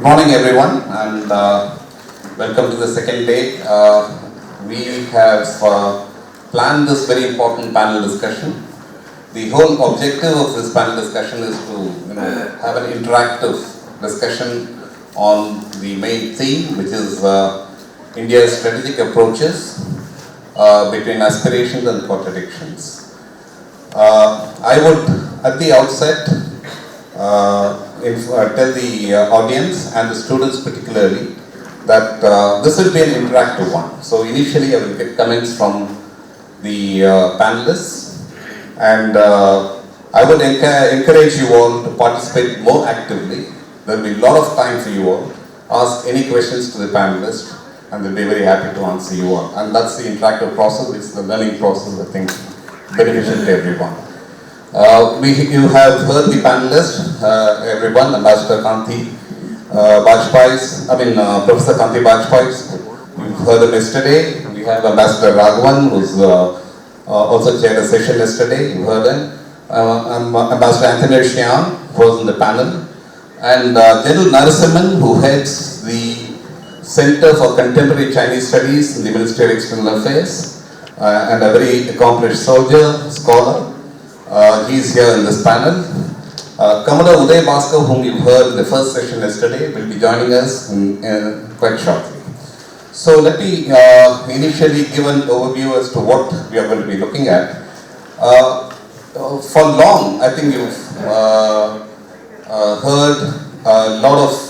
Good morning, everyone, and welcome to the second day. We have planned this very important panel discussion. The whole objective of this panel discussion is to have an interactive discussion on the main theme, which is India's strategic approaches between aspirations and contradictions. I would, at the outset, tell the audience and the students particularly that this will be an interactive one. So initially I will get comments from the panelists, and I would encourage you all to participate more actively. There will be a lot of time for you all. Ask any questions to the panelists and they'll be very happy to answer you all. And that's the interactive process, it's the learning process, I think, beneficial to everyone. You have heard the panelists, everyone, Ambassador Kanti, Bajpai, Professor Kanti Bajpai. You've heard him yesterday. We have Ambassador Raghavan, who's also chaired a session yesterday. You heard him. Ambassador Chuang, who was in the panel, and General Narasimhan, who heads the Center for Contemporary Chinese Studies in the Ministry of External Affairs, and a very accomplished soldier, scholar. He is here in this panel. Uday Bhaskar, whom you heard in the first session yesterday, will be joining us quite shortly. So let me initially give an overview as to what we are going to be looking at. For long, I think you've heard a lot of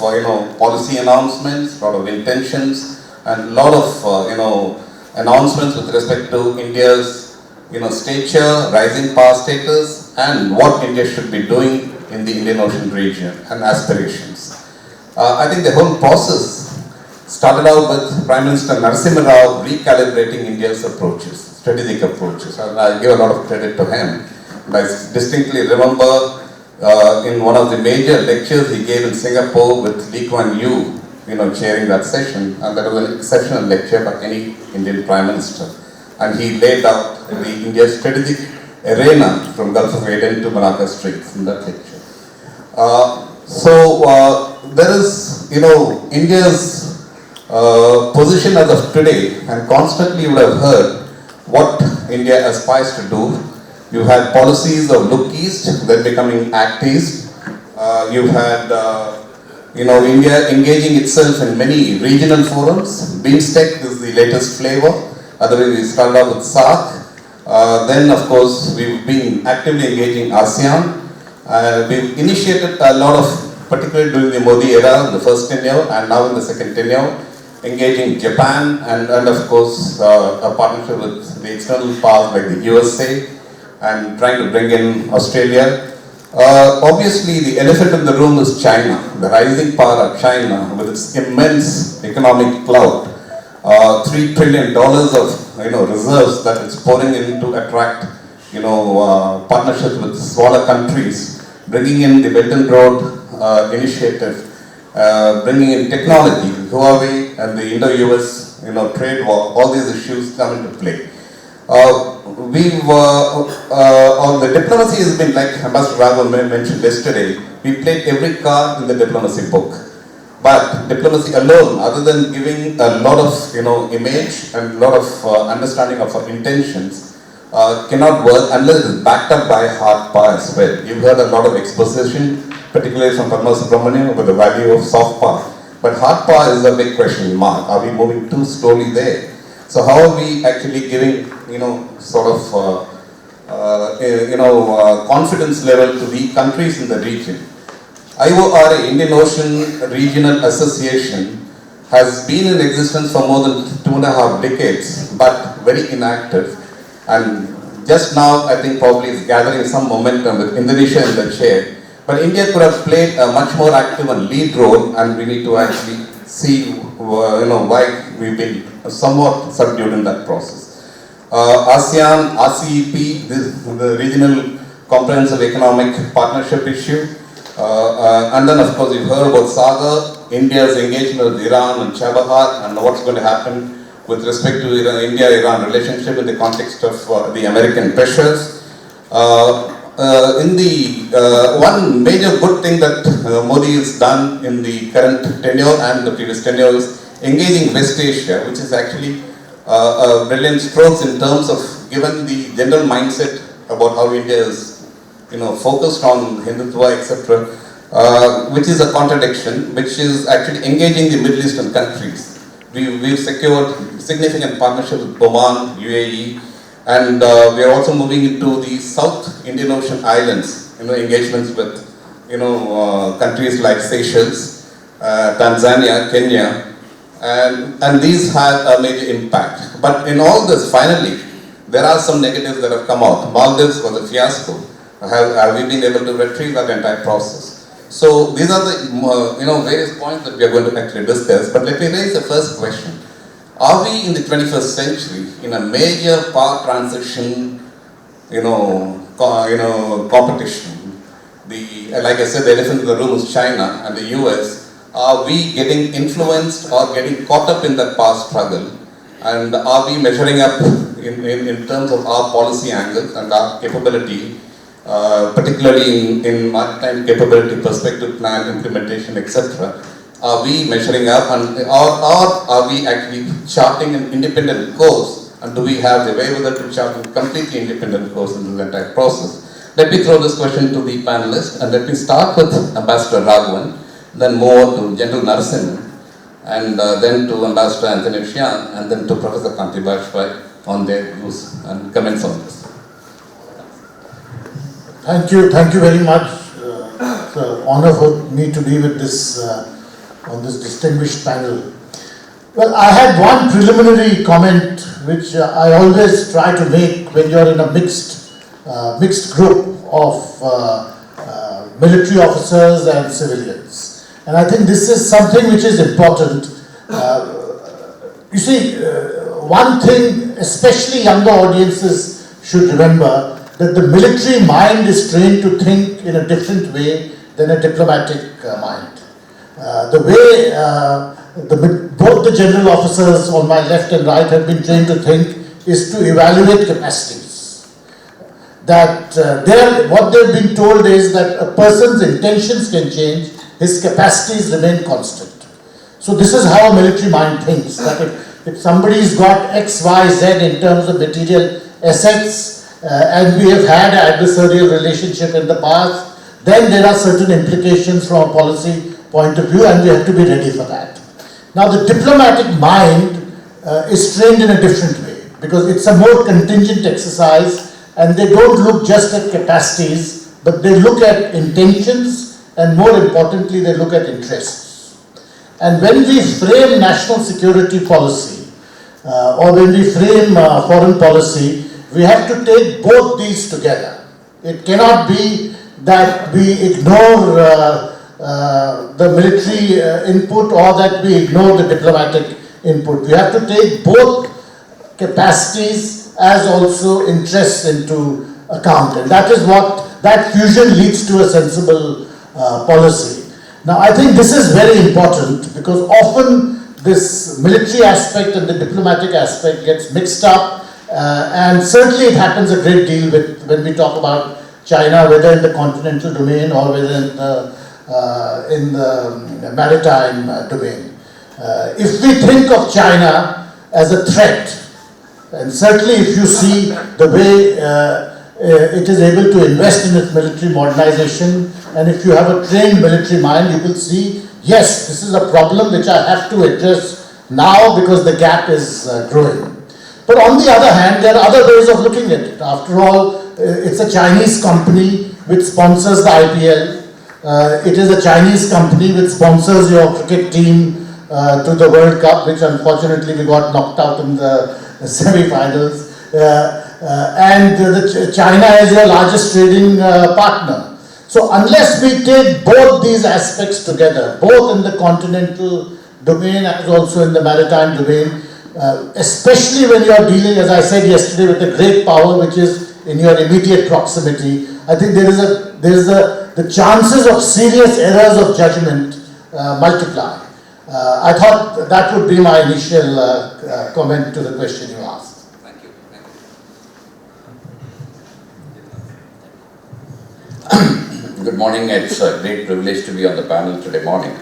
policy announcements, a lot of intentions, and a lot of announcements with respect to India's stature, rising power status, and what India should be doing in the Indian Ocean region and aspirations. I think the whole process started out with Prime Minister Narasimhan recalibrating India's approaches, strategic approaches. And I give a lot of credit to him. And I distinctly remember in one of the major lectures he gave in Singapore with Lee Kuan Yew, chairing that session, and that was an exceptional lecture by any Indian Prime Minister. And he laid out the India's strategic arena from Gulf of Aden to Malacca Straits in that lecture. There is, India's position as of today, and constantly you would have heard what India aspires to do. You had policies of look east, then becoming act east. You've had, India engaging itself in many regional forums. BIMSTEC is the latest flavor. Otherwise, we started off with SAARC. Then, of course, we've been actively engaging ASEAN. We've initiated a lot of, particularly during the Modi era, in the first tenure, and now in the second tenure, engaging Japan, and of course, a partnership with the external powers like the USA, and trying to bring in Australia. Obviously, the elephant in the room is China, the rising power of China, with its immense economic clout. $3 trillion of reserves that it's pouring in to attract partnerships with smaller countries, bringing in the Belt and Road initiative, bringing in technology, Huawei and the Indo-US trade war. All these issues come into play. The diplomacy has been, like Ambassador Raghavan mentioned yesterday, we played every card in the diplomacy book. But diplomacy alone, other than giving a lot of image and a lot of understanding of our intentions, cannot work unless it is backed up by hard power as well. You've heard a lot of exposition, particularly from Panelists about the value of soft power. But hard power is a big question mark. Are we moving too slowly there? So how are we actually giving confidence level to the countries in the region? IORA, Indian Ocean Regional Association, has been in existence for more than 2.5 decades, but very inactive. And just now, I think probably is gathering some momentum with Indonesia in the chair. But India could have played a much more active and lead role, and we need to actually see, why we've been somewhat subdued in that process. ASEAN, RCEP, the Regional Comprehensive Economic Partnership issue. And then, of course, you've heard about Sagar, India's engagement with Iran and Chabahar, and what's going to happen with respect to India-Iran relationship in the context of the American pressures. in the one major good thing that Modi has done in the current tenure and the previous tenure is engaging West Asia, which is actually a brilliant strokes in terms of given the general mindset about how India is, focused on Hindutva, etc., which is a contradiction, which is actually engaging the Middle Eastern countries. We've secured significant partnership with Oman, UAE, and we are also moving into the South Indian Ocean islands, engagements with, countries like Seychelles, Tanzania, Kenya, and these had a major impact. But in all this, finally, there are some negatives that have come out. Maldives was a fiasco. Have we been able to retrieve that entire process? So these are the various points that we are going to actually discuss. But let me raise the first question: are we in the 21st century in a major power transition, competition? Like I said, the elephant in the room is China and the US. Are we getting influenced or getting caught up in that power struggle? And are we measuring up in terms of our policy angles and our capability? Particularly in maritime capability, perspective plan, implementation, etc. Are we measuring up, or are we actually charting an independent course, and do we have the wherewithal to chart a completely independent course in this entire process? Let me throw this question to the panelists, and let me start with Ambassador Raghavan, then move on to General Narasimhan, and then to Ambassador Anthony Chuang, and then to Professor Kanti Bajpai on their views and comments on this. Thank you very much. It's an honor for me to be with this on this distinguished panel. Well, I had one preliminary comment which I always try to make when you're in a mixed group of military officers and civilians, and I think this is something which is important. You see, one thing, especially younger audiences should remember, that the military mind is trained to think in a different way than a diplomatic mind. The way both the general officers on my left and right have been trained to think is to evaluate capacities. That what they've been told is that a person's intentions can change, his capacities remain constant. So this is how a military mind thinks, that if somebody's got X, Y, Z in terms of material assets, and we have had an adversarial relationship in the past, then there are certain implications from a policy point of view, and we have to be ready for that. Now, the diplomatic mind is trained in a different way, because it's a more contingent exercise, and they don't look just at capacities, but they look at intentions, and more importantly, they look at interests. And when we frame national security policy, or when we frame foreign policy, we have to take both these together. It cannot be that we ignore the military input or that we ignore the diplomatic input. We have to take both capacities as also interests into account, and that is what that fusion leads to a sensible policy. Now, I think this is very important because often this military aspect and the diplomatic aspect gets mixed up. And certainly it happens a great deal when we talk about China, whether in the continental domain or whether in the maritime domain. If we think of China as a threat, and certainly if you see the way it is able to invest in its military modernization, and if you have a trained military mind, you will see, yes, this is a problem which I have to address now because the gap is growing. But on the other hand, there are other ways of looking at it. After all, it's a Chinese company which sponsors the IPL. It is a Chinese company which sponsors your cricket team to the World Cup, which unfortunately we got knocked out in the semi-finals. And China is your largest trading partner. So unless we take both these aspects together, both in the continental domain as also in the maritime domain, especially when you are dealing, as I said yesterday, with a great power which is in your immediate proximity, I think the chances of serious errors of judgment multiply. I thought that would be my initial comment to the question you asked. Thank you. Good morning. It's a great privilege to be on the panel today morning.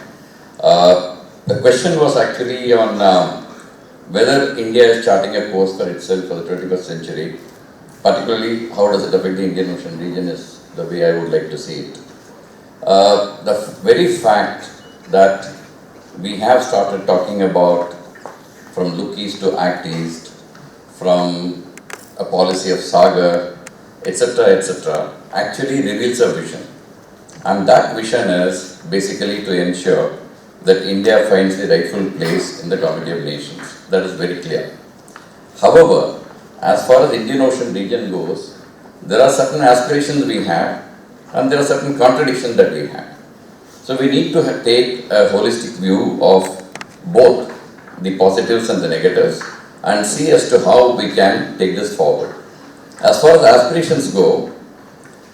The question was actually on whether India is charting a course for itself for the 21st century, particularly how does it affect the Indian Ocean region is the way I would like to see it. The very fact that we have started talking about from look east to act east, from a policy of Sagar, etc., actually reveals a vision. And that vision is basically to ensure that India finds the rightful place in the Committee of Nations. That is very clear. However, as far as the Indian Ocean region goes, there are certain aspirations we have and there are certain contradictions that we have. So we need to take a holistic view of both the positives and the negatives and see as to how we can take this forward. As far as aspirations go,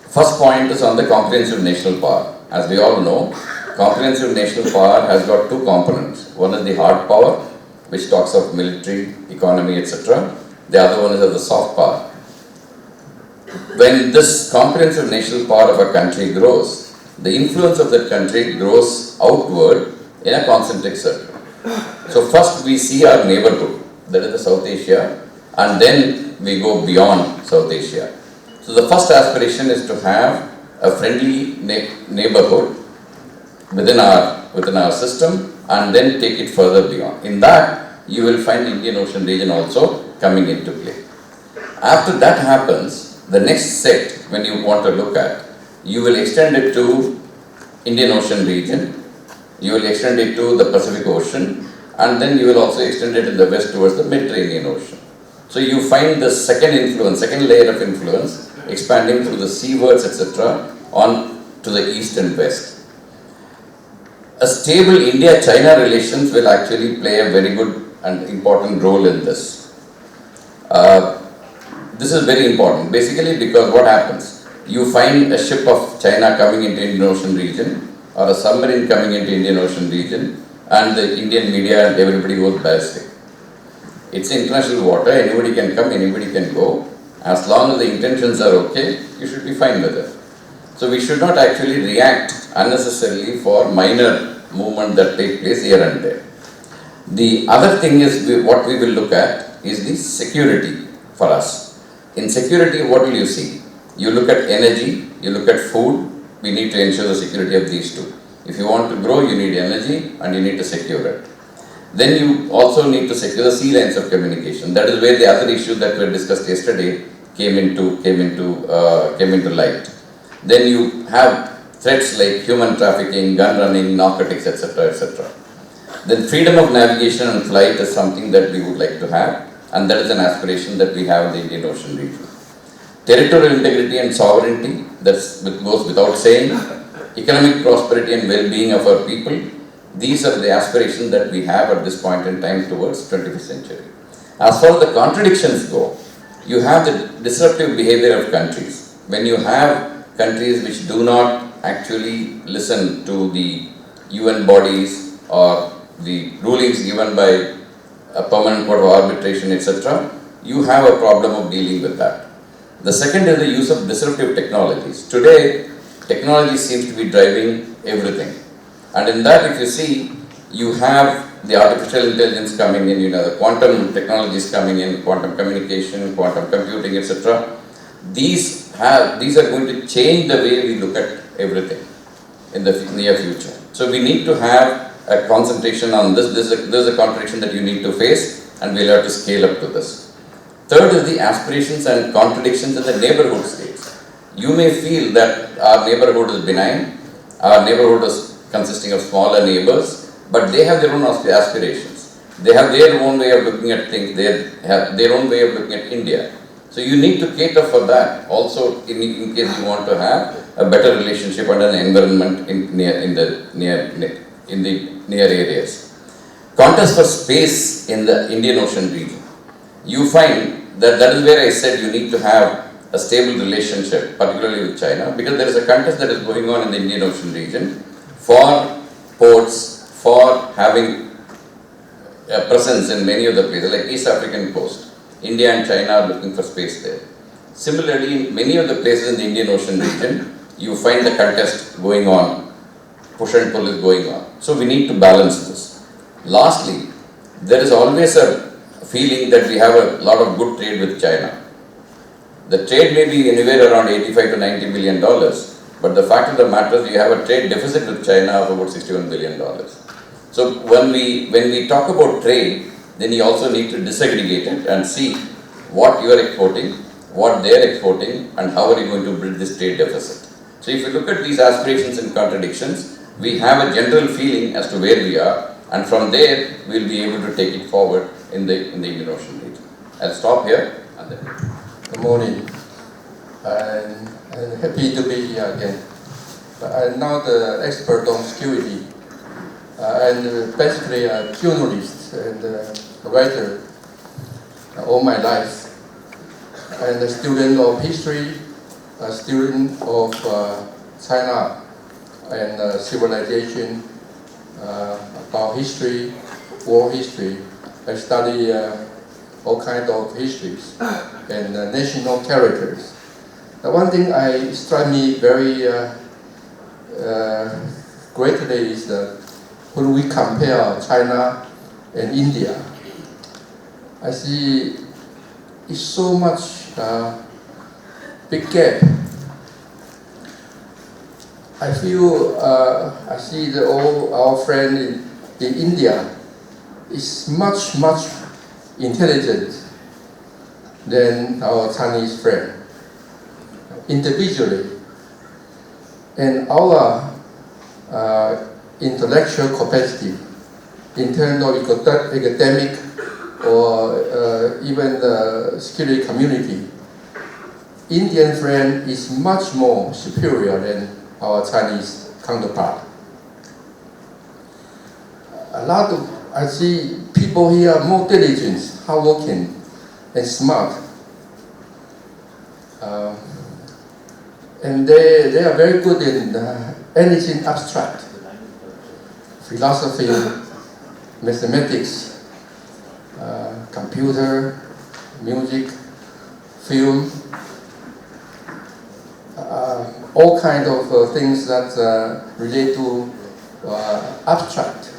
first point is on the comprehensive national power. As we all know, comprehensive national power has got two components. One is the hard power, which talks of military, economy, etc. The other one is of the soft power. When this comprehensive national power of a country grows, the influence of that country grows outward in a concentric circle. So first we see our neighborhood, that is the South Asia, and then we go beyond South Asia. So the first aspiration is to have a friendly neighborhood within our system and then take it further beyond. In that, you will find the Indian Ocean region also coming into play. After that happens, the next set, when you want to look at, you will extend it to Indian Ocean region, you will extend it to the Pacific Ocean, and then you will also extend it in the west towards the Mediterranean Ocean. So you find the second influence, second layer of influence expanding through the seawards, etc., on to the east and west. A stable India-China relations will actually play a very good and important role in this. This is very important, basically because what happens? You find a ship of China coming into Indian Ocean region or a submarine coming into Indian Ocean region and the Indian media and everybody goes ballistic. It's international water, anybody can come, anybody can go. As long as the intentions are okay, you should be fine with it. So we should not actually react unnecessarily for minor movement that take place here and there. The other thing is what we will look at is the security for us. In security, what will you see? You look at energy, you look at food, we need to ensure the security of these two. If you want to grow, you need energy and you need to secure it. Then you also need to secure the sea lines of communication. That is where the other issue that we discussed yesterday came into light. Then you have threats like human trafficking, gun running, narcotics, etc. Then freedom of navigation and flight is something that we would like to have, and that is an aspiration that we have in the Indian Ocean region. Territorial integrity and sovereignty, that goes without saying. Economic prosperity and well-being of our people, these are the aspirations that we have at this point in time towards 21st century. As far as the contradictions go, you have the disruptive behavior of countries. When you have countries which do not actually listen to the UN bodies or the rulings given by a permanent court of arbitration, etc., you have a problem of dealing with that. The second is the use of disruptive technologies. Today, technology seems to be driving everything. And in that, if you see, you have the artificial intelligence coming in, the quantum technologies coming in, quantum communication, quantum computing, etc. These are going to change the way we look at everything in the near future. So we need to have a concentration on this. This is a contradiction that you need to face, and we'll have to scale up to this. Third is the aspirations and contradictions in the neighborhood states. You may feel that our neighborhood is benign, our neighborhood is consisting of smaller neighbors, but they have their own aspirations. They have their own way of looking at things, they have their own way of looking at India. So you need to cater for that also in case you want to have a better relationship and an environment in the near areas. Contest for space in the Indian Ocean region. You find that is where I said you need to have a stable relationship, particularly with China, because there is a contest that is going on in the Indian Ocean region for ports, for having a presence in many of the places, like East African coast. India and China are looking for space there. Similarly, in many of the places in the Indian Ocean region, you find the contest going on, push and pull is going on. So we need to balance this. Lastly, there is always a feeling that we have a lot of good trade with China. The trade may be anywhere around 85 to 90 billion dollars, but the fact of the matter is we have a trade deficit with China of about 61 billion dollars. So when we talk about trade, then you also need to disaggregate it and see what you are exporting, what they are exporting, and how are you going to build this trade deficit. So if you look at these aspirations and contradictions, we have a general feeling as to where we are, and from there we will be able to take it forward in the Indian Ocean region. I'll stop here and then. Good morning. I'm happy to be here again. I'm not the expert on security. I'm basically a journalist and a writer all my life. And a student of history, a student of China and civilization, about history, world history. I study all kinds of histories and national characters. The one thing I strike me very greatly is that when we compare China and India, I see it's so much big gap. I feel I see that all our friends in India is much intelligent than our Chinese friend individually, and our intellectual capacity in terms of academic or even the security community, Indian friend is much more superior than our Chinese counterpart. I see people here are more diligent, hardworking, and smart. And they are very good in anything abstract. Philosophy, mathematics, computer, music, film, all kinds of things that relate to abstract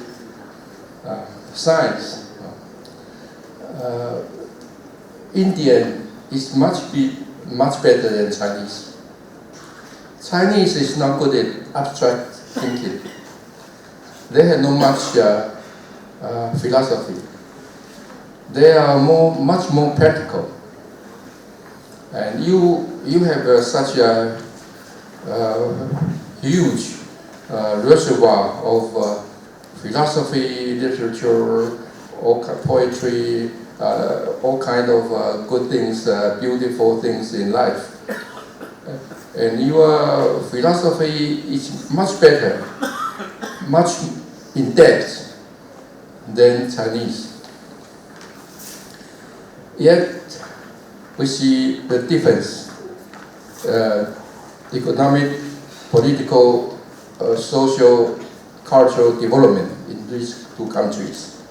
science. Indian is much better than Chinese. Chinese is not good at abstract thinking. They have no much philosophy. They are much more practical. And you have such a huge reservoir of philosophy, literature, poetry, all kind of good things, beautiful things in life. And your philosophy is much better, much in depth than Chinese. Yet we see the difference, economic, political, social, cultural development in these two countries.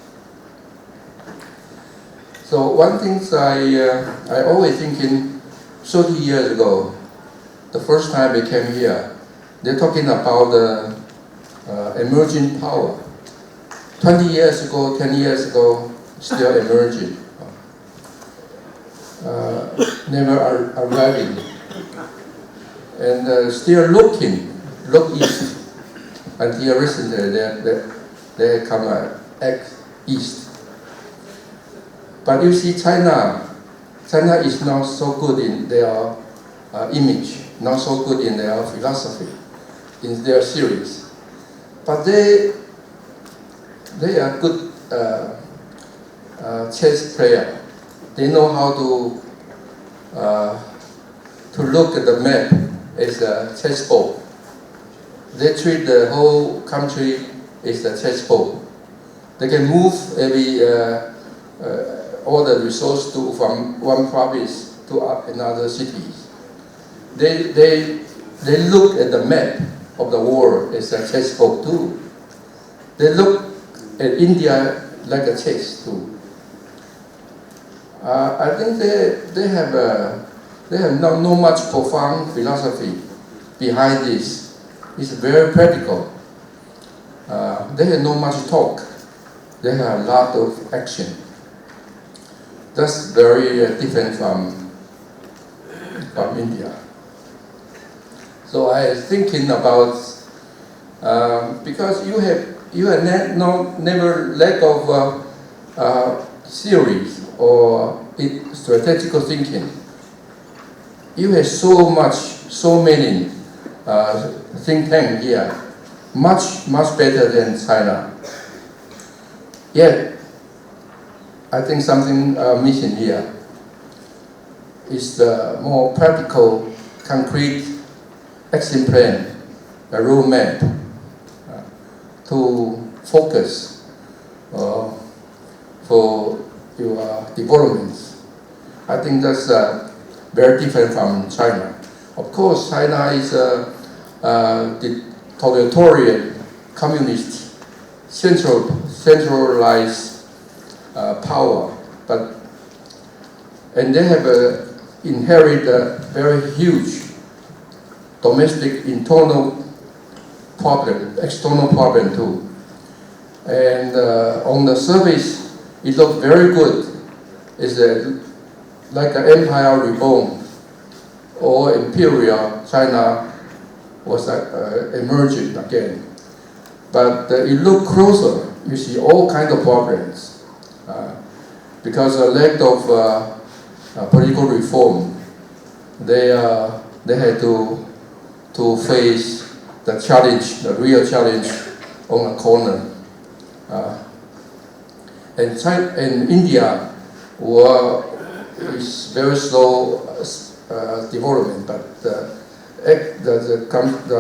So one thing I always thinking 30 years ago, the first time I came here, they're talking about the emerging power. 20 years ago, 10 years ago, still emerging. Never arriving. And still look east. Until recently, they come east. But you see, China is not so good in their image, not so good in their philosophy, in their series. But they are good chess player. They know how to look at the map as a chessboard. They treat the whole country as a chessboard. They can move all the resources from one province to another city. They look at the map of the world as a chessboard too. They look at India like a chess too. I think they have no much profound philosophy. behind this is very practical. They have not much talk. They have a lot of action. That's very different from India. So I was thinking about because you have never lack of theories or strategical thinking. You have so many think tanks here, much better than China. Yet, I think something missing here is the more practical, concrete action plan, a roadmap to focus for your developments. I think that's very different from China. Of course, China is a totalitarian, communist, centralized power, and they have inherited a very huge domestic internal problem, external problem too. And on the surface, it looks very good. It's like the empire reborn, or imperial China was emerging again. But you look closer, you see all kinds of problems. Because of lack of political reform, they had to face the challenge, the real challenge on the corner. And India is very slow development, but the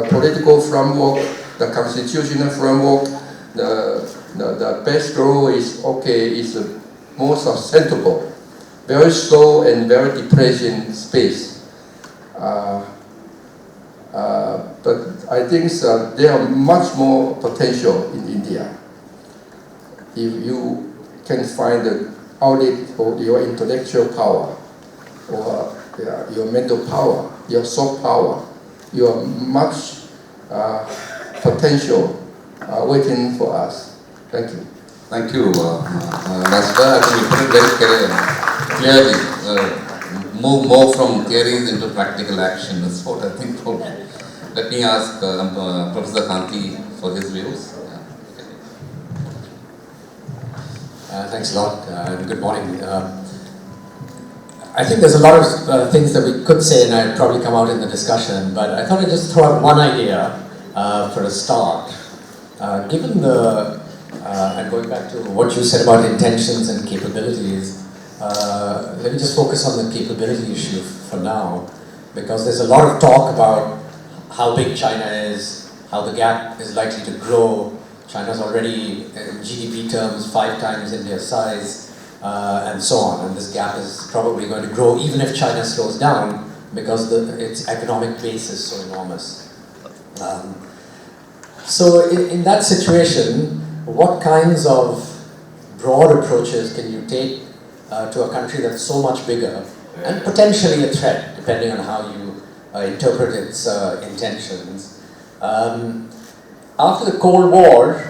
political framework, the constitutional framework, the best role is okay, is more sustainable, very slow and very depressing space. But I think there are much more potential in India. If you can find the outlet for your intellectual power, or your mental power, your soft power, your much potential waiting for us. Thank you. Thank you, Bhaskar. I think you put it very clearly. Move more from theories into practical action is what I think. Let me ask Professor Kanti for his views. Thanks a lot, and good morning. I think there's a lot of things that we could say, and I'd probably come out in the discussion, but I thought I'd just throw out one idea for a start. Given the, and going back to what you said about intentions and capabilities, let me just focus on the capability issue for now, because there's a lot of talk about how big China is, how the gap is likely to grow. China's already, in GDP terms, 5 times India's size, and so on. And this gap is probably going to grow even if China slows down, because its economic base is so enormous. So in that situation, what kinds of broad approaches can you take to a country that's so much bigger, and potentially a threat, depending on how you interpret its intentions? After the Cold War,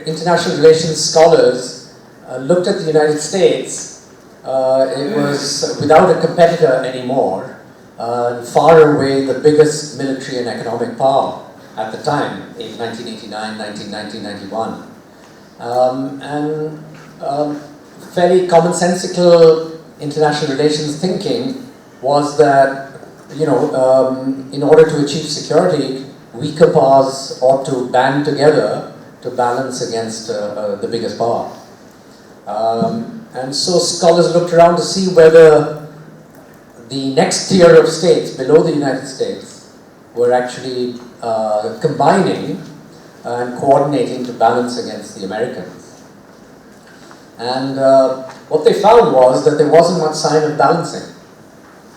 international relations scholars looked at the United States. It was without a competitor anymore, far away the biggest military and economic power at the time, in 1989, 1990, 91. Fairly commonsensical international relations thinking was that, in order to achieve security, weaker powers ought to band together to balance against the biggest power. And so scholars looked around to see whether the next tier of states below the United States were actually combining and coordinating to balance against the Americans. And what they found was that there wasn't much sign of balancing.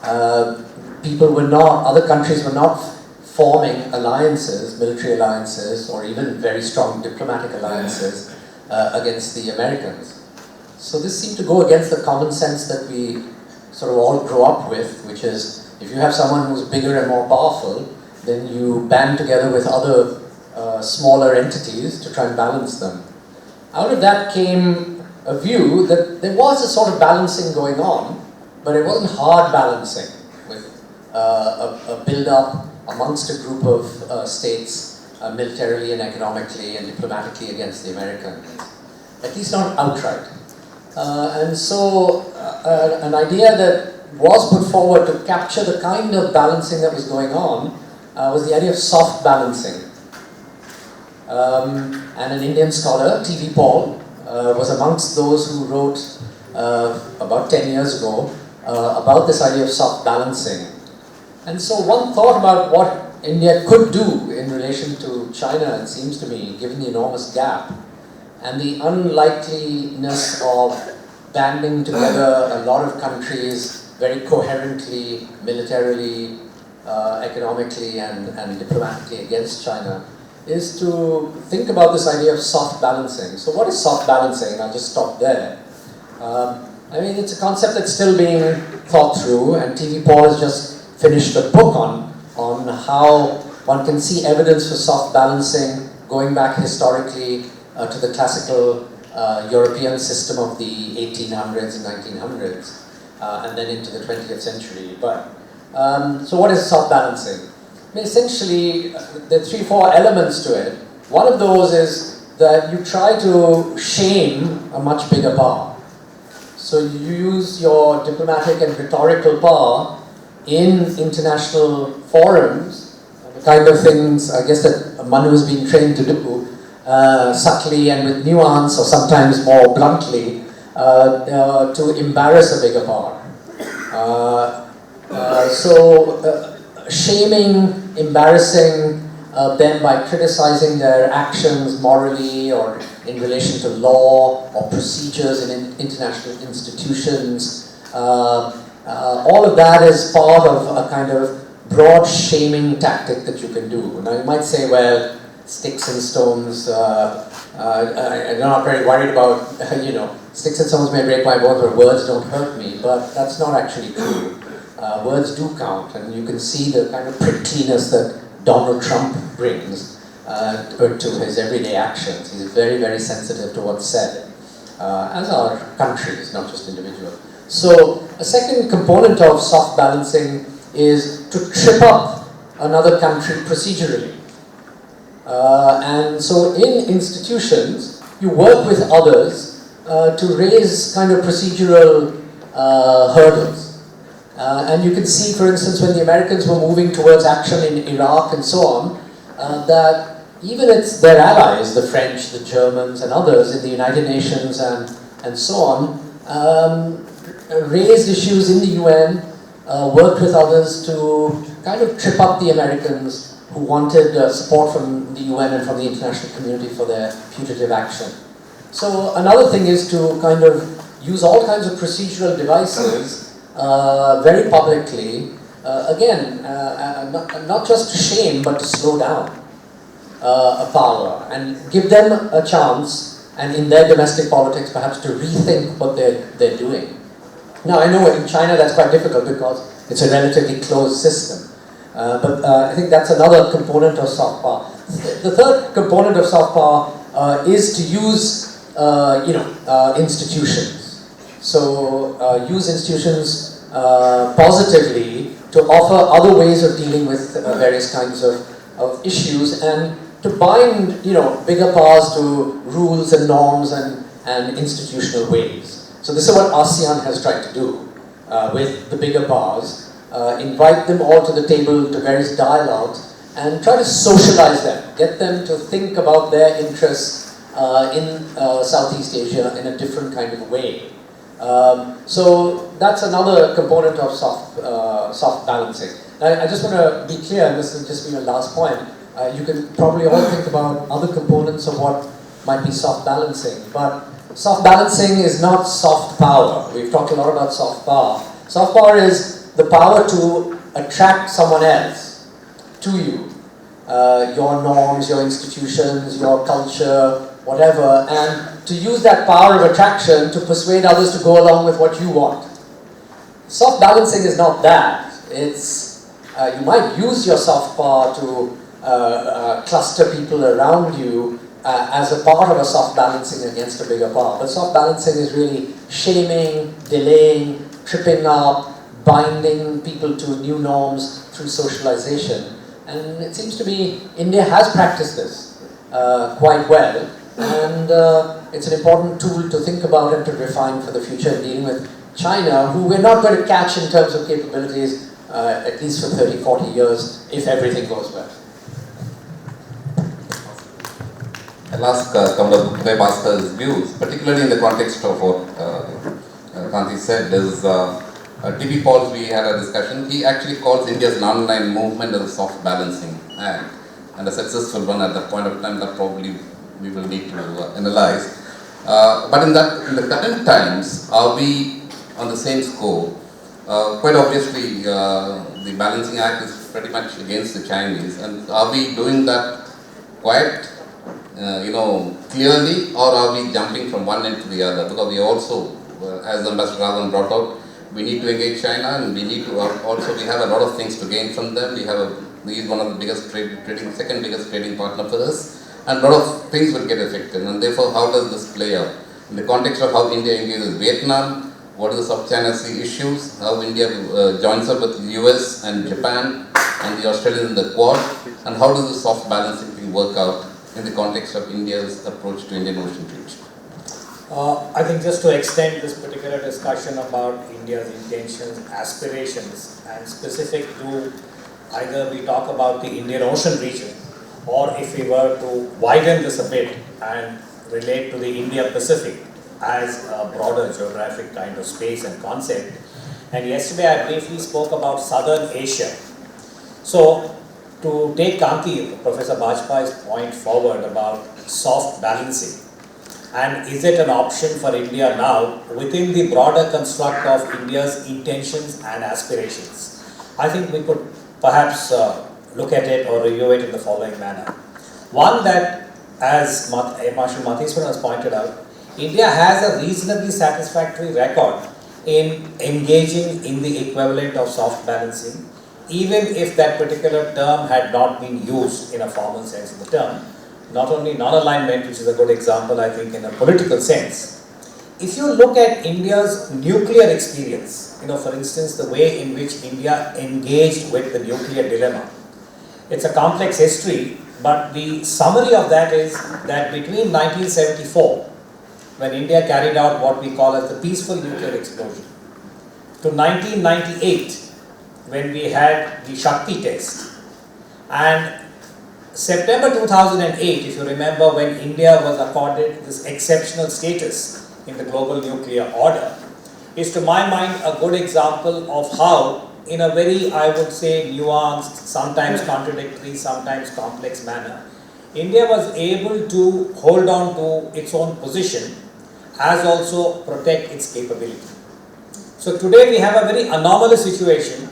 Other countries were not forming alliances, military alliances, or even very strong diplomatic alliances against the Americans. So this seemed to go against the common sense that we sort of all grow up with, which is, If you have someone who's bigger and more powerful, then you band together with other smaller entities to try and balance them. Out of that came a view that there was a sort of balancing going on, but it wasn't hard balancing with a build-up amongst a group of states militarily and economically and diplomatically against the Americans. At least not outright. And so an idea that was put forward to capture the kind of balancing that was going on was the idea of soft balancing. And an Indian scholar, T.V. Paul, was amongst those who wrote about 10 years ago about this idea of soft balancing. And so one thought about what India could do in relation to China, it seems to me, given the enormous gap and the unlikeliness of banding together a lot of countries very coherently, militarily, economically and diplomatically against China, is to think about this idea of soft balancing. So what is soft balancing? I'll just stop there. I mean, it's a concept that's still being thought through, and T.V. Paul has just finished a book on how one can see evidence for soft balancing going back historically to the classical European system of the 1800s and 1900s, and then into the 20th century. But so what is soft balancing? I mean, essentially, there are 3-4 elements to it. One of those is that you try to shame a much bigger power. So you use your diplomatic and rhetorical power in international forums, the kind of things, I guess, that Manu has been trained to do, subtly and with nuance, or sometimes more bluntly, to embarrass a bigger power. Shaming, embarrassing them by criticizing their actions morally or in relation to law or procedures in international institutions. All of that is part of a kind of broad shaming tactic that you can do. Now you might say, well, sticks and stones, I'm not very worried about, sticks and stones may break my bones, but words don't hurt me. But that's not actually true. Words do count, and you can see the kind of prickliness that Donald Trump brings to his everyday actions. He's very, very sensitive to what's said, as are countries, not just individuals. So a second component of soft balancing is to trip up another country procedurally. And so in institutions, you work with others to raise kind of procedural hurdles. And you can see, for instance, when the Americans were moving towards action in Iraq and so on, that even their allies, the French, the Germans and others in the United Nations and so on, raised issues in the UN, worked with others to kind of trip up the Americans who wanted support from the UN and from the international community for their putative action. So another thing is to kind of use all kinds of procedural devices very publicly, again, not just to shame, but to slow down a power and give them a chance, and in their domestic politics perhaps to rethink what they're doing. Now I know in China that's quite difficult because it's a relatively closed system, but I think that's another component of soft power. The third component of soft power is to use institutions. So use institutions positively to offer other ways of dealing with various kinds of issues, and to bind bigger powers to rules and norms and institutional ways. So this is what ASEAN has tried to do with the bigger powers, invite them all to the table to various dialogues and try to socialize them, get them to think about their interests in Southeast Asia in a different kind of way. So that's another component of soft balancing. Now, I just want to be clear, and this will just be my last point. You can probably all think about other components of what might be soft balancing, but soft balancing is not soft power. We've talked a lot about soft power. Soft power is the power to attract someone else to you. Your norms, your institutions, your culture, whatever, and to use that power of attraction to persuade others to go along with what you want. Soft balancing is not that. It's, you might use your soft power to cluster people around you as a part of a soft balancing against a bigger power. But soft balancing is really shaming, delaying, tripping up, binding people to new norms through socialization. And it seems to me India has practiced this quite well, and it's an important tool to think about and to refine for the future in dealing with China, who we're not going to catch in terms of capabilities at least for 30, 40 years if everything goes well. I'll ask Uday Bhaskar's views, particularly in the context of what Kanti said. Is TP Pauls, we had a discussion. He actually calls India's non-aligned movement as a soft balancing act, and a successful one at that point of time that probably we will need to analyze. But in the current times, are we on the same scope? Quite obviously, the balancing act is pretty much against the Chinese, and are we doing that quite clearly, or are we jumping from one end to the other? Because we also, as Ambassador Raghavan brought out, we need to engage China, and we need to also, we have a lot of things to gain from them. We is one of the biggest second biggest trading partner for us, and a lot of things will get affected. And therefore, how does this play out? In the context of how India engages Vietnam, what are the South China Sea issues, how India joins up with the US and Japan and the Australians in the Quad, and how does the soft balancing thing work out in the context of India's approach to Indian Ocean region? I think just to extend this particular discussion about India's intentions, aspirations, and specific to either we talk about the Indian Ocean region, or if we were to widen this a bit and relate to the India Pacific as a broader geographic kind of space and concept. And yesterday I briefly spoke about Southern Asia. So to take Kanti, Professor Bajpai's point forward about soft balancing, and is it an option for India now within the broader construct of India's intentions and aspirations? I think we could perhaps look at it or review it in the following manner. One, that as Marshal Matheswaran has pointed out, India has a reasonably satisfactory record in engaging in the equivalent of soft balancing, even if that particular term had not been used in a formal sense of the term. Not only non-alignment, which is a good example, I think, in a political sense. If you look at India's nuclear experience, for instance, the way in which India engaged with the nuclear dilemma, it's a complex history, but the summary of that is that between 1974, when India carried out what we call as the peaceful nuclear explosion, to 1998, when we had the Shakti test, and September 2008, if you remember, when India was accorded this exceptional status in the global nuclear order, is to my mind a good example of how, in a very, I would say, nuanced, sometimes contradictory, sometimes complex manner, India was able to hold on to its own position as also protect its capability. So today we have a very anomalous situation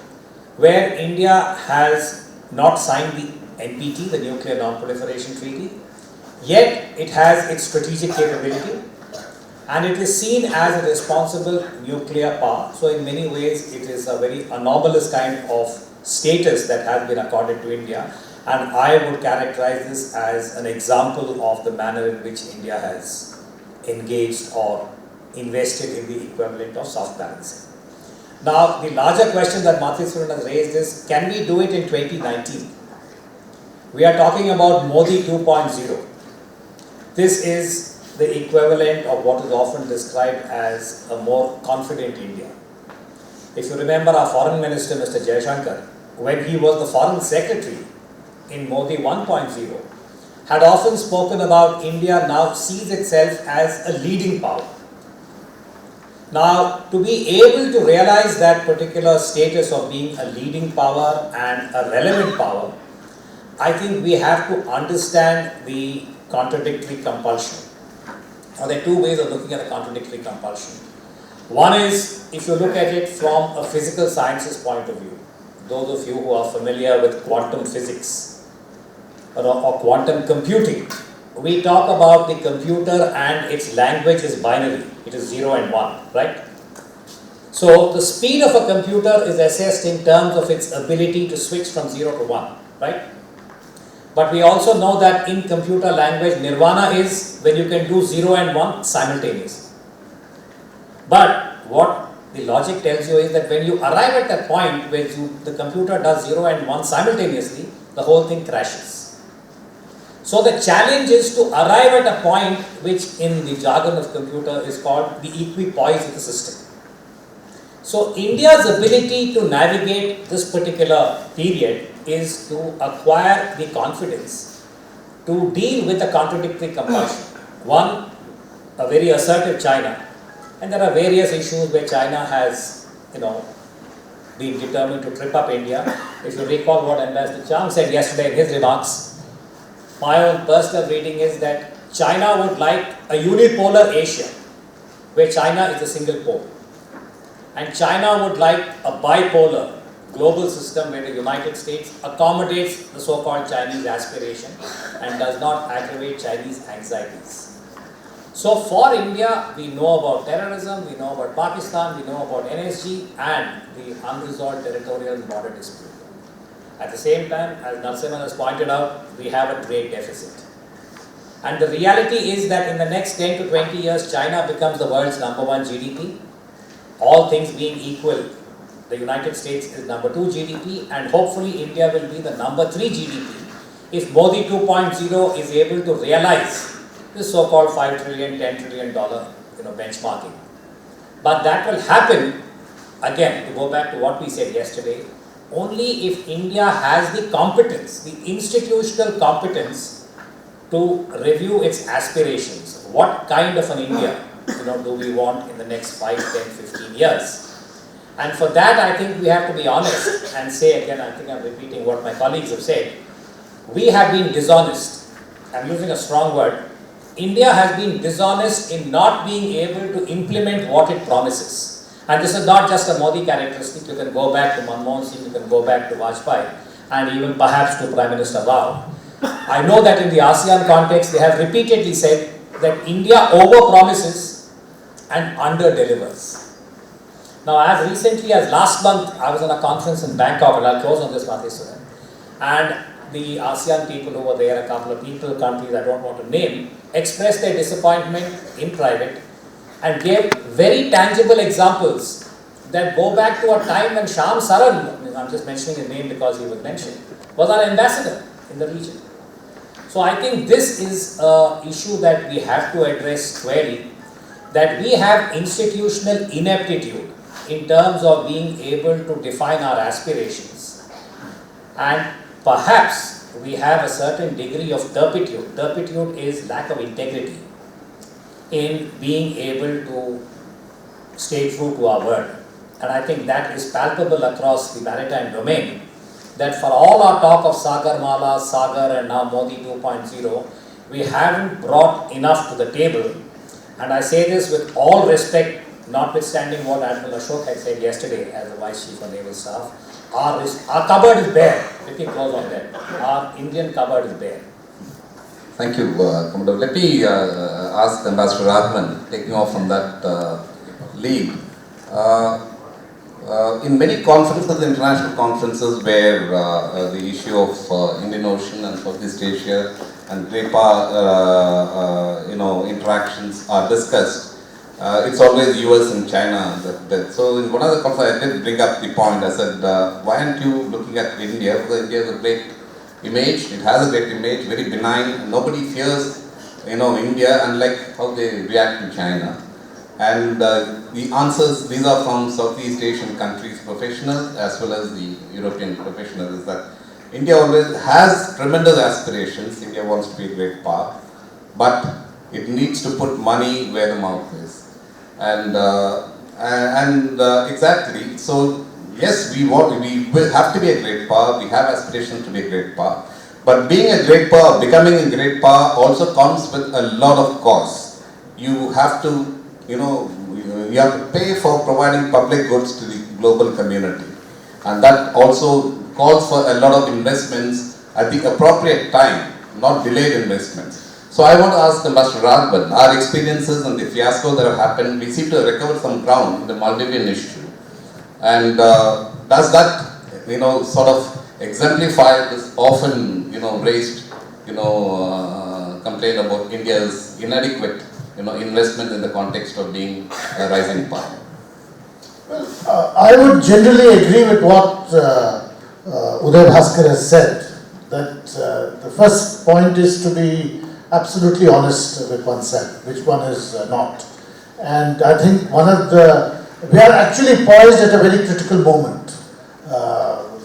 where India has not signed the NPT, the Nuclear Non-Proliferation Treaty, yet it has its strategic capability and it is seen as a responsible nuclear power. So in many ways it is a very anomalous kind of status that has been accorded to India, and I would characterize this as an example of the manner in which India has engaged or invested in the equivalent of soft balancing. Now the larger question that Matheswaran has raised is, can we do it in 2019? We are talking about Modi 2.0. This is the equivalent of what is often described as a more confident India. If you remember, our foreign minister, Mr. Jaishankar, when he was the foreign secretary in Modi 1.0, had often spoken about India now sees itself as a leading power. Now, to be able to realize that particular status of being a leading power and a relevant power, I think we have to understand the contradictory compulsion. Now, there are two ways of looking at a contradictory compulsion. One is, if you look at it from a physical sciences point of view, those of you who are familiar with quantum physics or quantum computing, we talk about the computer and its language is binary. It is 0 and 1, right? So the speed of a computer is assessed in terms of its ability to switch from 0 to 1, right? But we also know that in computer language, nirvana is when you can do 0 and 1 simultaneously. But what the logic tells you is that when you arrive at a point where the computer does 0 and 1 simultaneously, the whole thing crashes. So the challenge is to arrive at a point which in the jargon of computer is called the equipoise of the system. So India's ability to navigate this particular period is to acquire the confidence to deal with a contradictory compulsion. One, a very assertive China, and there are various issues where China has, been determined to trip up India. If you recall what Ambassador Chuang said yesterday in his remarks, my own personal reading is that China would like a unipolar Asia, where China is a single pole. And China would like a bipolar global system where the United States accommodates the so-called Chinese aspiration and does not aggravate Chinese anxieties. So for India, we know about terrorism, we know about Pakistan, we know about NSG and the unresolved territorial border dispute. At the same time, as Narasimhan has pointed out, we have a trade deficit. And the reality is that in the next 10 to 20 years, China becomes the world's #1 GDP. All things being equal, the United States is #2 GDP and hopefully India will be the #3 GDP if Modi 2.0 is able to realize this so-called $5 trillion, $10 trillion benchmarking. But that will happen, again, to go back to what we said yesterday, only if India has the competence, the institutional competence to review its aspirations. What kind of an India do we want in the next 5, 10, 15 years? And for that, I think we have to be honest and say again, I think I'm repeating what my colleagues have said. We have been dishonest. I'm using a strong word. India has been dishonest in not being able to implement what it promises. And this is not just a Modi characteristic. You can go back to Manmohan Singh, you can go back to Bajpai, and even perhaps to Prime Minister Rao. I know that in the ASEAN context, they have repeatedly said that India over-promises and under-delivers. Now, as recently as last month, I was on a conference in Bangkok, and I'll close on this, Matheswaran, and the ASEAN people who were there, a couple of people, countries I don't want to name, expressed their disappointment in private and gave very tangible examples that go back to a time when Shyam Saran, I'm just mentioning his name because he was mentioned, was our ambassador in the region. So I think this is an issue that we have to address squarely, that we have institutional ineptitude in terms of being able to define our aspirations. And perhaps we have a certain degree of turpitude. Turpitude is lack of integrity in being able to stay true to our word. And I think that is palpable across the maritime domain, that for all our talk of Sagarmala, Sagar and now Modi 2.0, we haven't brought enough to the table. And I say this with all respect, notwithstanding what Admiral Ashok had said yesterday as the Vice Chief of Naval Staff. Our cupboard is bare. Let me close on that. Our Indian cupboard is bare. Thank you, Commodore. Let me ask Ambassador Raghavan, taking off from that lead. In many conferences, international conferences, where the issue of Indian Ocean and Southeast Asia and Great Power, interactions are discussed, it's always US and China. So in one of the conferences, I did bring up the point. I said, why aren't you looking at India? Because India has a great image. It has a great image, very benign. Nobody fears, India, unlike how they react to China. And the answers, these are from Southeast Asian countries, professionals as well as the European professionals, is that India always has tremendous aspirations. India wants to be a great power, but it needs to put money where the mouth is. And exactly, so yes, we will have to be a great power, we have aspirations to be a great power, but being a great power, becoming a great power also comes with a lot of costs. You have to, you have to pay for providing public goods to the global community, and that also calls for a lot of investments at the appropriate time, not delayed investments. So I want to ask Ambassador Raghavan, our experiences and the fiasco that have happened, we seem to have recovered some ground in the Maldivian issue. And does that, sort of exemplify this often, raised, complaint about India's inadequate, investment in the context of being a rising power? I would generally agree with what Uday Bhaskar has said, that the first point is to be absolutely honest with oneself, which one is not. And I think we are actually poised at a very critical moment.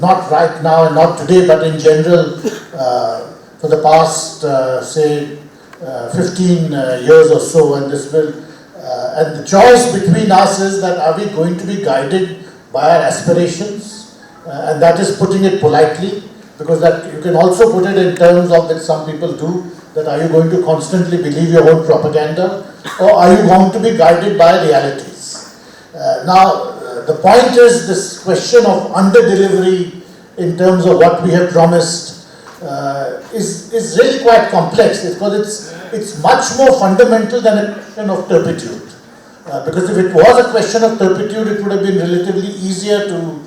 Not right now and not today, but in general, for the past, say, 15 years or so, and and the choice between us is that are we going to be guided by our aspirations, and that is putting it politely, because that you can also put it in terms of that some people do, that are you going to constantly believe your own propaganda, or are you going to be guided by realities? The point is this question of under-delivery in terms of what we have promised is really quite complex, because it's much more fundamental than a question of turpitude. Because if it was a question of turpitude, it would have been relatively easier to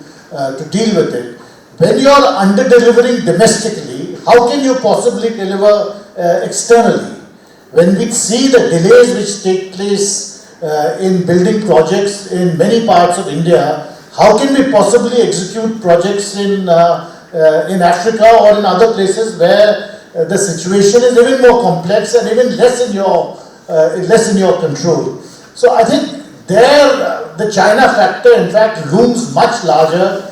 deal with it. When you are under-delivering domestically, how can you possibly deliver externally? When we see the delays which take place in building projects in many parts of India, how can we possibly execute projects in Africa or in other places where the situation is even more complex and even less in your control? So I think there the China factor in fact looms much larger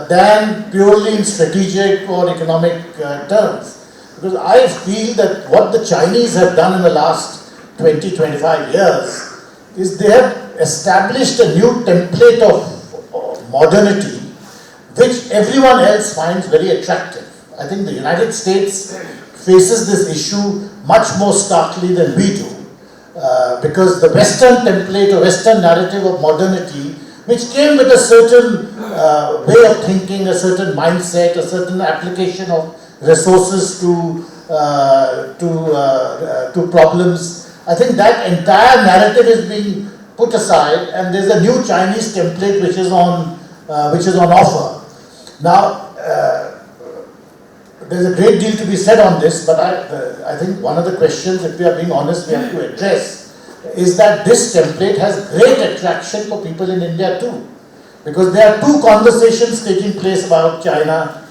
than purely in strategic or economic terms. Because I feel that what the Chinese have done in the last 20-25 years is they have established a new template of modernity which everyone else finds very attractive. I think the United States faces this issue much more starkly than we do. Because the Western template or Western narrative of modernity, which came with a certain way of thinking, a certain mindset, a certain application of resources to problems, I think that entire narrative is being put aside, and there's a new Chinese template which is on offer. Now, there's a great deal to be said on this, but I think one of the questions, if we are being honest, we have to address is that this template has great attraction for people in India too. Because there are two conversations taking place about China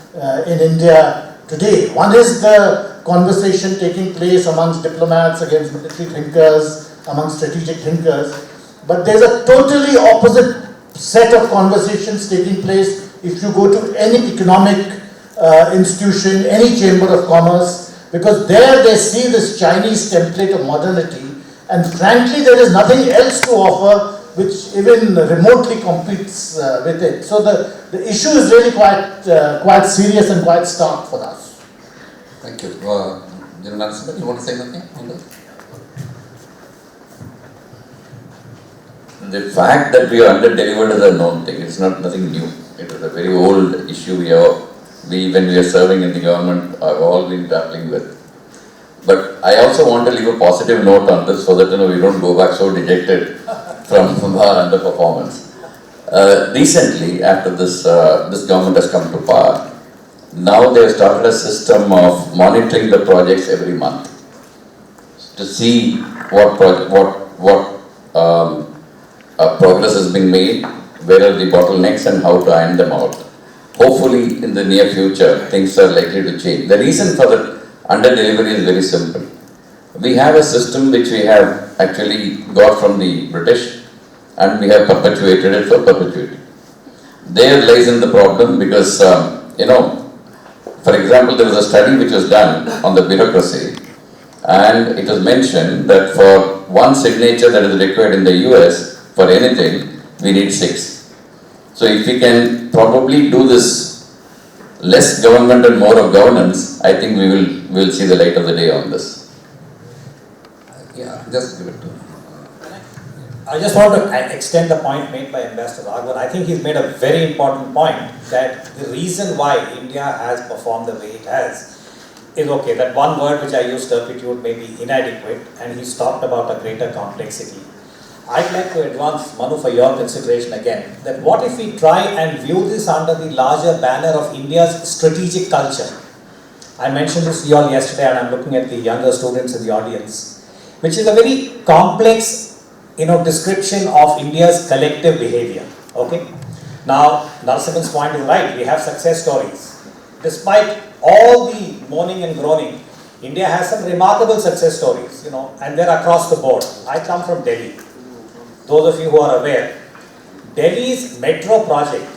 in India today. One is the conversation taking place amongst diplomats, against military thinkers, amongst strategic thinkers. But there's a totally opposite set of conversations taking place if you go to any economic institution, any chamber of commerce, because there they see this Chinese template of modernity, and frankly there is nothing else to offer which even remotely competes with it. So the issue is really quite serious and quite stark for us. Thank you. Narasimhan, you want to say something on this? The fact that we are under-delivered is a known thing. It's nothing new. It is a very old issue when we are serving in the government, have all been grappling with. But I also want to leave a positive note on this so that we don't go back so dejected from our underperformance. Recently, after this government has come to power, now they have started a system of monitoring the projects every month to see what progress has been made, where are the bottlenecks and how to iron them out. Hopefully in the near future things are likely to change. The reason for the under-delivery is very simple. We have a system which we have actually got from the British and we have perpetuated it for perpetuity. There lies in the problem because, for example, there was a study which was done on the bureaucracy, and it was mentioned that for one signature that is required in the US for anything, we need 6. So if we can probably do this less government and more of governance, I think we will see the light of the day on this. Yeah, just give it to I just want to extend the point made by Ambassador Raghavan. I think he's made a very important point that the reason why India has performed the way it has is okay, that one word which I used, turpitude, may be inadequate, and he's talked about a greater complexity. I'd like to advance, Manu, for your consideration again, that what if we try and view this under the larger banner of India's strategic culture? I mentioned this to you all yesterday, and I'm looking at the younger students in the audience, which is a very complex, description of India's collective behavior. Okay. Now, Narasimhan's point is right. We have success stories. Despite all the moaning and groaning, India has some remarkable success stories, and they're across the board. I come from Delhi. Those of you who are aware, Delhi's metro project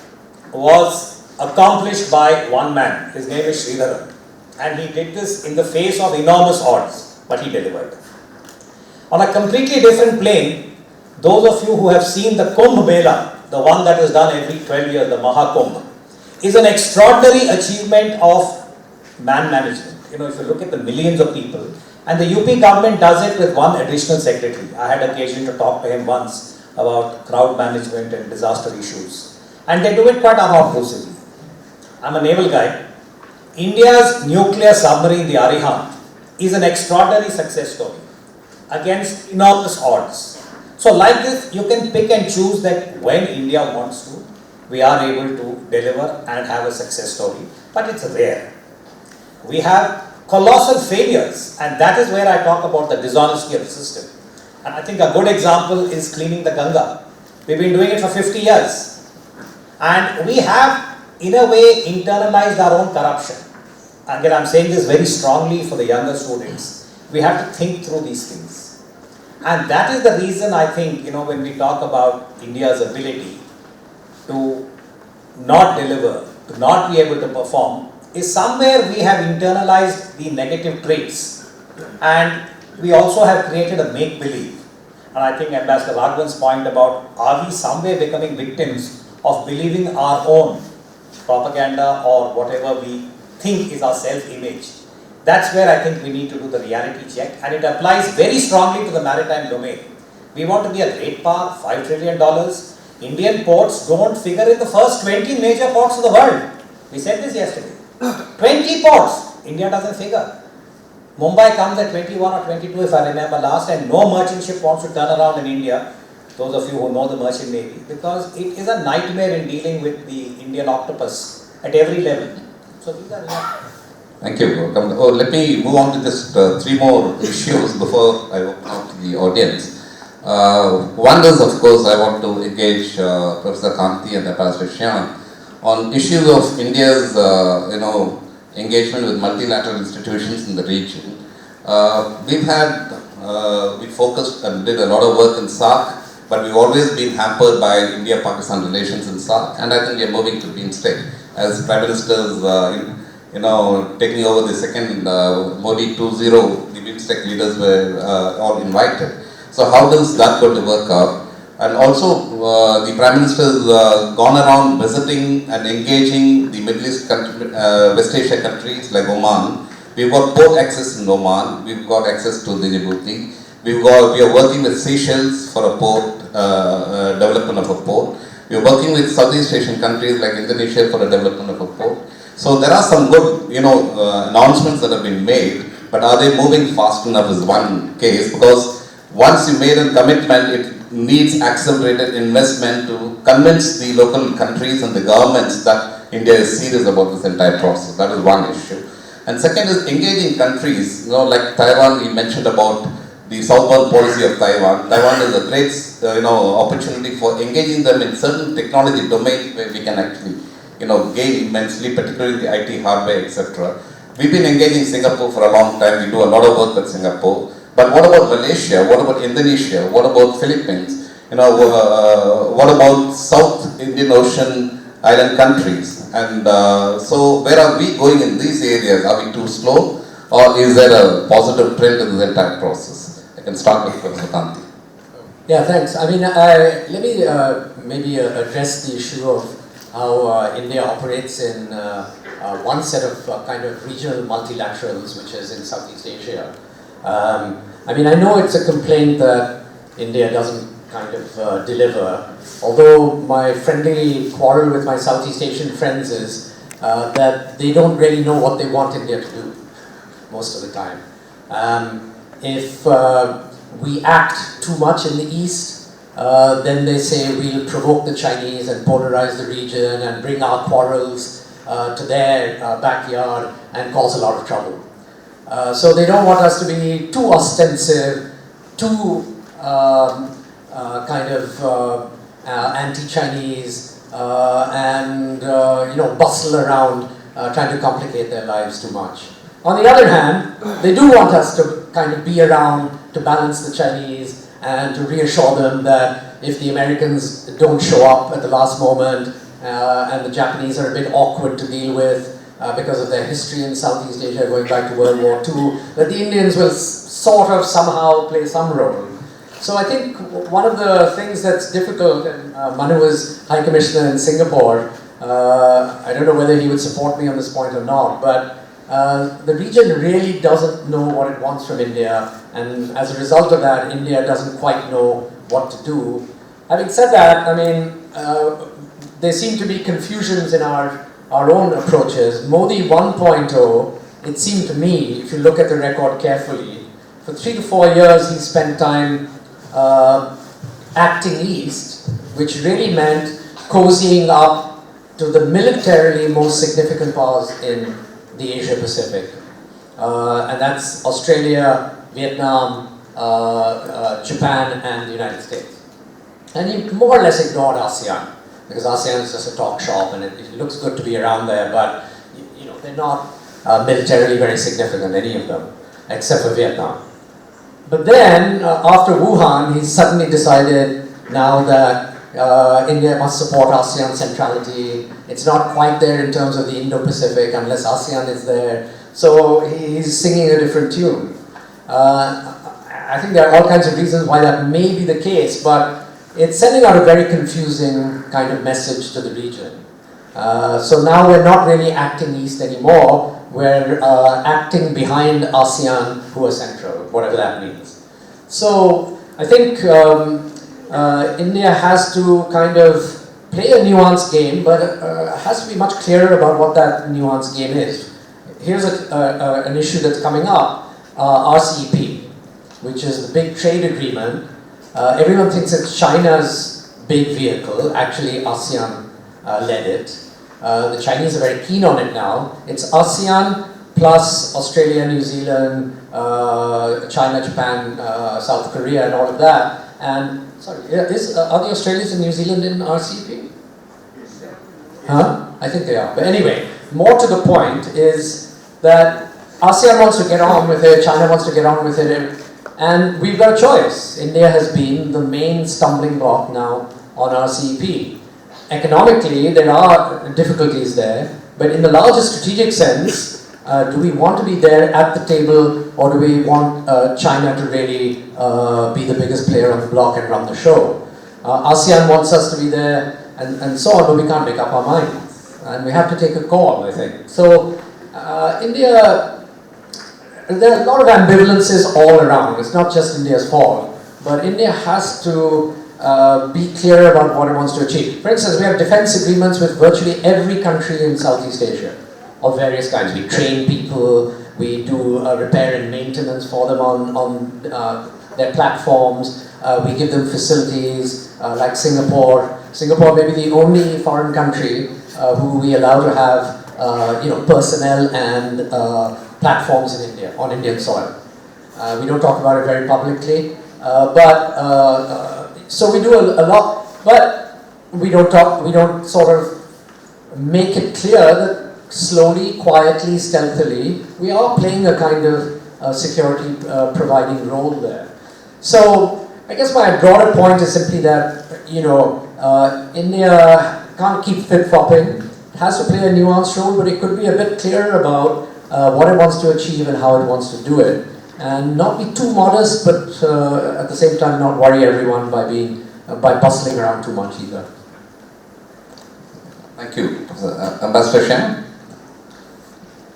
was accomplished by one man. His name is Sridharan. And he did this in the face of enormous odds, but he delivered. On a completely different plane, those of you who have seen the Kumbh Mela, the one that is done every 12 years, the Mahakumbh, is an extraordinary achievement of man management. If you look at the millions of people, and the UP government does it with one additional secretary. I had occasion to talk to him once about crowd management and disaster issues. And they do it quite unobtrusively. I'm a naval guy. India's nuclear submarine, the Arihant, is an extraordinary success story against enormous odds. So like this, you can pick and choose that when India wants to, we are able to deliver and have a success story. But it's rare. We have colossal failures, and that is where I talk about the dishonesty of the system. And I think a good example is cleaning the Ganga. We've been doing it for 50 years. And we have, in a way, internalized our own corruption. Again, I'm saying this very strongly for the younger students. We have to think through these things. And that is the reason I think, when we talk about India's ability to not deliver, to not be able to perform, is somewhere we have internalized the negative traits, and we also have created a make-believe. And I think Ambassador Raghavan's point about, are we somewhere becoming victims of believing our own propaganda or whatever we think is our self-image? That's where I think we need to do the reality check, and it applies very strongly to the maritime domain. We want to be a great power, $5 trillion. Indian ports don't figure in the first 20 major ports of the world. We said this yesterday. 20 ports, India doesn't figure. Mumbai comes at 21 or 22 if I remember last, and no merchant ship wants to turn around in India, those of you who know the merchant navy, because it is a nightmare in dealing with the Indian octopus at every level. So these are Thank you. Let me move on to just 3 more issues before I open up to the audience. One is, of course, I want to engage Professor Kanti and Ambassador Chuang on issues of India's, engagement with multilateral institutions in the region. We focused and did a lot of work in SAARC, but we've always been hampered by India-Pakistan relations in SAARC, and I think we are moving to BIMSTEC as Prime Minister's, taking over the second Modi 2.0, the BIMSTEC leaders were all invited. So how does that going to work out? And also, the Prime Minister has gone around visiting and engaging the Middle East country, West Asia countries like Oman. We've got port access in Oman. We've got access to the Djibouti. We are working with Seychelles for a port, development of a port. We are working with Southeast Asian countries like Indonesia for the development of a port. So there are some good, announcements that have been made, but are they moving fast enough is one case, because once you made a commitment, it needs accelerated investment to convince the local countries and the governments that India is serious about this entire process. That is one issue. And second is engaging countries, like Taiwan, we mentioned about the southbound policy of Taiwan. Taiwan is a great, opportunity for engaging them in certain technology domains where we can actually, gain immensely, particularly the IT hardware, etc. We've been engaging Singapore for a long time. We do a lot of work with Singapore. But what about Malaysia? What about Indonesia? What about Philippines? What about South Indian Ocean island countries? And so where are we going in these areas? Are we too slow? Or is there a positive trend in this entire process? I can start with Professor Kanti. Yeah, thanks. I mean, let me maybe address the issue of how India operates in one set of kind of regional multilaterals, which is in Southeast Asia. I mean, I know it's a complaint that India doesn't kind of deliver, although my friendly quarrel with my Southeast Asian friends is that they don't really know what they want India to do most of the time. If we act too much in the East, Then they say we'll provoke the Chinese and polarize the region and bring our quarrels to their backyard and cause a lot of trouble. So they don't want us to be too ostensive, too anti-Chinese, and bustle around trying to complicate their lives too much. On the other hand, they do want us to kind of be around to balance the Chinese and to reassure them that if the Americans don't show up at the last moment and the Japanese are a bit awkward to deal with because of their history in Southeast Asia going back to World War II, that the Indians will sort of somehow play some role. So I think one of the things that's difficult, and Manu was High Commissioner in Singapore, I don't know whether he would support me on this point or not, but the region really doesn't know what it wants from India, and as a result of that, India doesn't quite know what to do. Having said that, I mean, there seem to be confusions in our own approaches. Modi 1.0, it seemed to me, if you look at the record carefully, for 3 to 4 years he spent time acting east, which really meant cozying up to the militarily most significant powers in the Asia Pacific. And that's Australia, Vietnam, Japan, and the United States. And he more or less ignored ASEAN, because ASEAN is just a talk shop and it looks good to be around there, but they're not militarily very significant, any of them, except for Vietnam. But then, after Wuhan, he suddenly decided now that India must support ASEAN centrality. It's not quite there in terms of the Indo-Pacific unless ASEAN is there. So he's singing a different tune. I think there are all kinds of reasons why that may be the case, but it's sending out a very confusing kind of message to the region. So now we're not really acting east anymore. We're acting behind ASEAN, who are central, whatever that means. So I think India has to kind of play a nuanced game, but has to be much clearer about what that nuanced game is. Here's an issue that's coming up, RCEP, which is the big trade agreement. Everyone thinks it's China's big vehicle. Actually, ASEAN led it. The Chinese are very keen on it now. It's ASEAN plus Australia, New Zealand, China, Japan, South Korea, and all of that. And sorry, are the Australians and New Zealand in RCEP? Huh? I think they are. But anyway, more to the point is that ASEAN wants to get on with it, China wants to get on with it, and we've got a choice. India has been the main stumbling block now on RCEP. Economically, there are difficulties there, but in the larger strategic sense, do we want to be there at the table, or do we want China to really be the biggest player on the block and run the show? ASEAN wants us to be there and so on, but we can't make up our minds. And we have to take a call, I think. So India, there are a lot of ambivalences all around. It's not just India's fault, but India has to be clear about what it wants to achieve. For instance, we have defense agreements with virtually every country in Southeast Asia of various kinds. We train people, we do repair and maintenance for them on their platforms, we give them facilities like Singapore. Singapore may be the only foreign country who we allow to have personnel and platforms in India, on Indian soil. We don't talk about it very publicly, so we do a lot, but we don't sort of make it clear that slowly, quietly, stealthily, we are playing a kind of security providing role there. So I guess my broader point is simply that, India can't keep flip-flopping. It has to play a nuanced role, but it could be a bit clearer about what it wants to achieve and how it wants to do it. And not be too modest, but at the same time not worry everyone by bustling around too much either. Thank you. Ambassador Shan,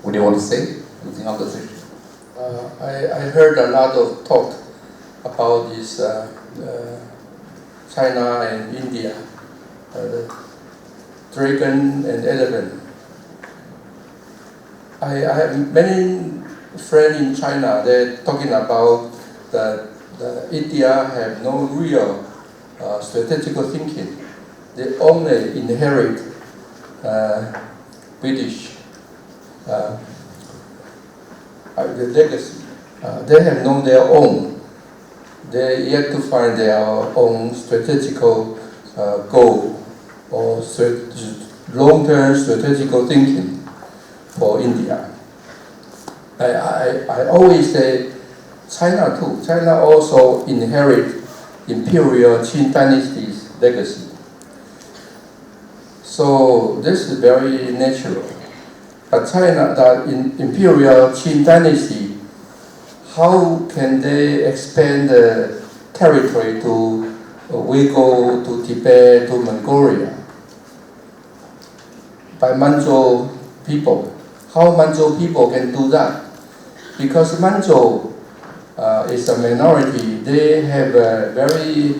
would you want to say anything on this issue? I heard a lot of talk about this China and India, dragon and elephant. I have many friends in China. They're talking about that India have no real strategical thinking. They only inherit British the legacy. They have known their own. They yet to find their own strategical goal or long-term strategical thinking for India. I always say China too. China also inherit imperial Qing dynasty's legacy. So this is very natural. But China, the imperial Qing dynasty, how can they expand the territory to Uyghur, to Tibet, to Mongolia? By Manchu people. How Manchu people can do that? Because Manchu is a minority, they have a very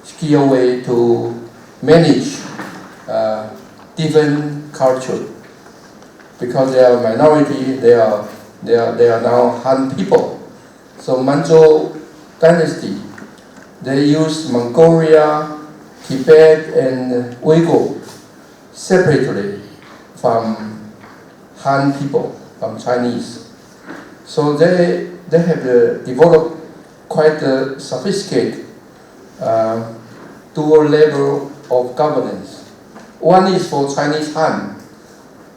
skilled way to manage different culture. Because they are a minority, they are now Han people. So Manchu dynasty, they use Mongolia, Tibet, and Uyghur separately from Han people, from Chinese. So they have developed quite a sophisticated dual level of governance. One is for Chinese Han,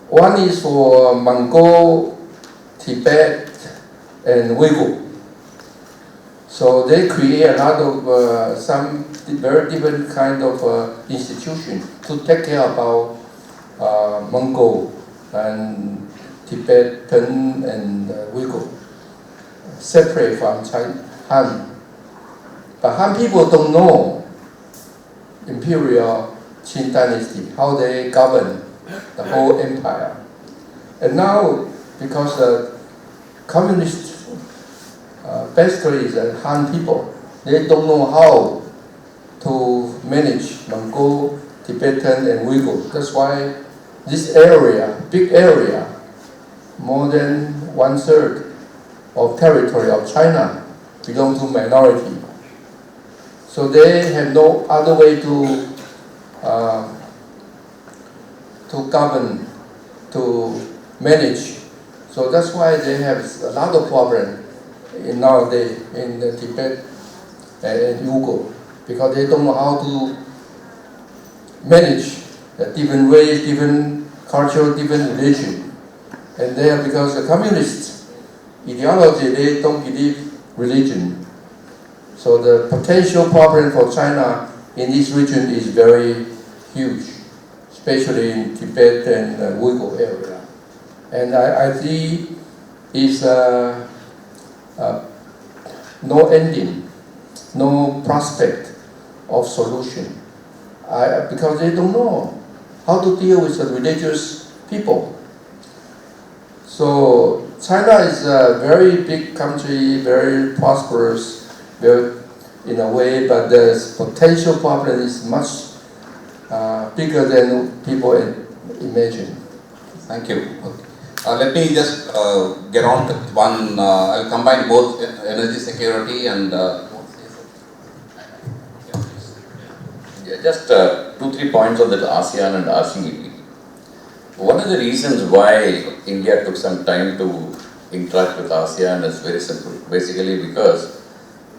one is for Mongol, Tibet, and Uyghur. So they create a lot of some very different kind of institution to take care about Mongol and Tibetan and Uyghur, separate from Han. But Han people don't know imperial Qing dynasty, how they govern the whole empire. And now, because the communist basically is a Han people, they don't know how to manage Mongol, Tibetan, and Uyghur. That's why this area, big area, more than 1/3 of territory of China belong to minority. So they have no other way to govern, to manage. So that's why they have a lot of problem nowadays in the Tibet and Uyghur, because they don't know how to manage the different race, different culture, different religion. And they are, because the communist ideology, they don't believe religion. So the potential problem for China in this region is very huge, especially in Tibet and Uyghur area. And I see is no ending, no prospect of solution, because they don't know how to deal with the religious people. So China is a very big country, very prosperous, very, in a way, but the potential problem is much bigger than people imagine. Thank you. Okay. Let me just get on to one. I'll combine both energy security and just 2-3 points on the ASEAN and RCEP. One of the reasons why India took some time to interact with ASEAN is very simple. Basically because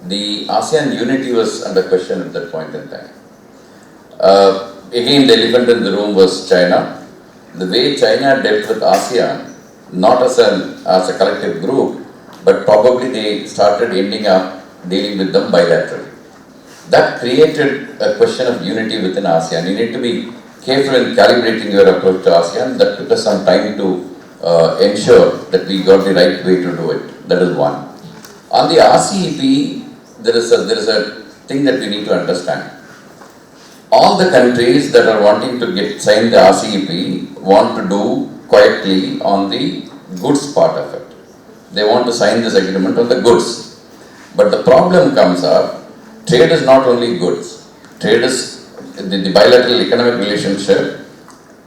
the ASEAN unity was under question at that point in time. Again, the elephant in the room was China. The way China dealt with ASEAN, not as a collective group, but probably they started ending up dealing with them bilaterally. That created a question of unity within ASEAN. You need to be careful in calibrating your approach to ASEAN. That took us some time to ensure that we got the right way to do it. That is one. On the RCEP, there is a thing that we need to understand. All the countries that are wanting to sign the RCEP want to do quietly on the goods part of it. They want to sign this agreement on the goods. But the problem comes up, trade is not only goods. Trade is the bilateral economic relationship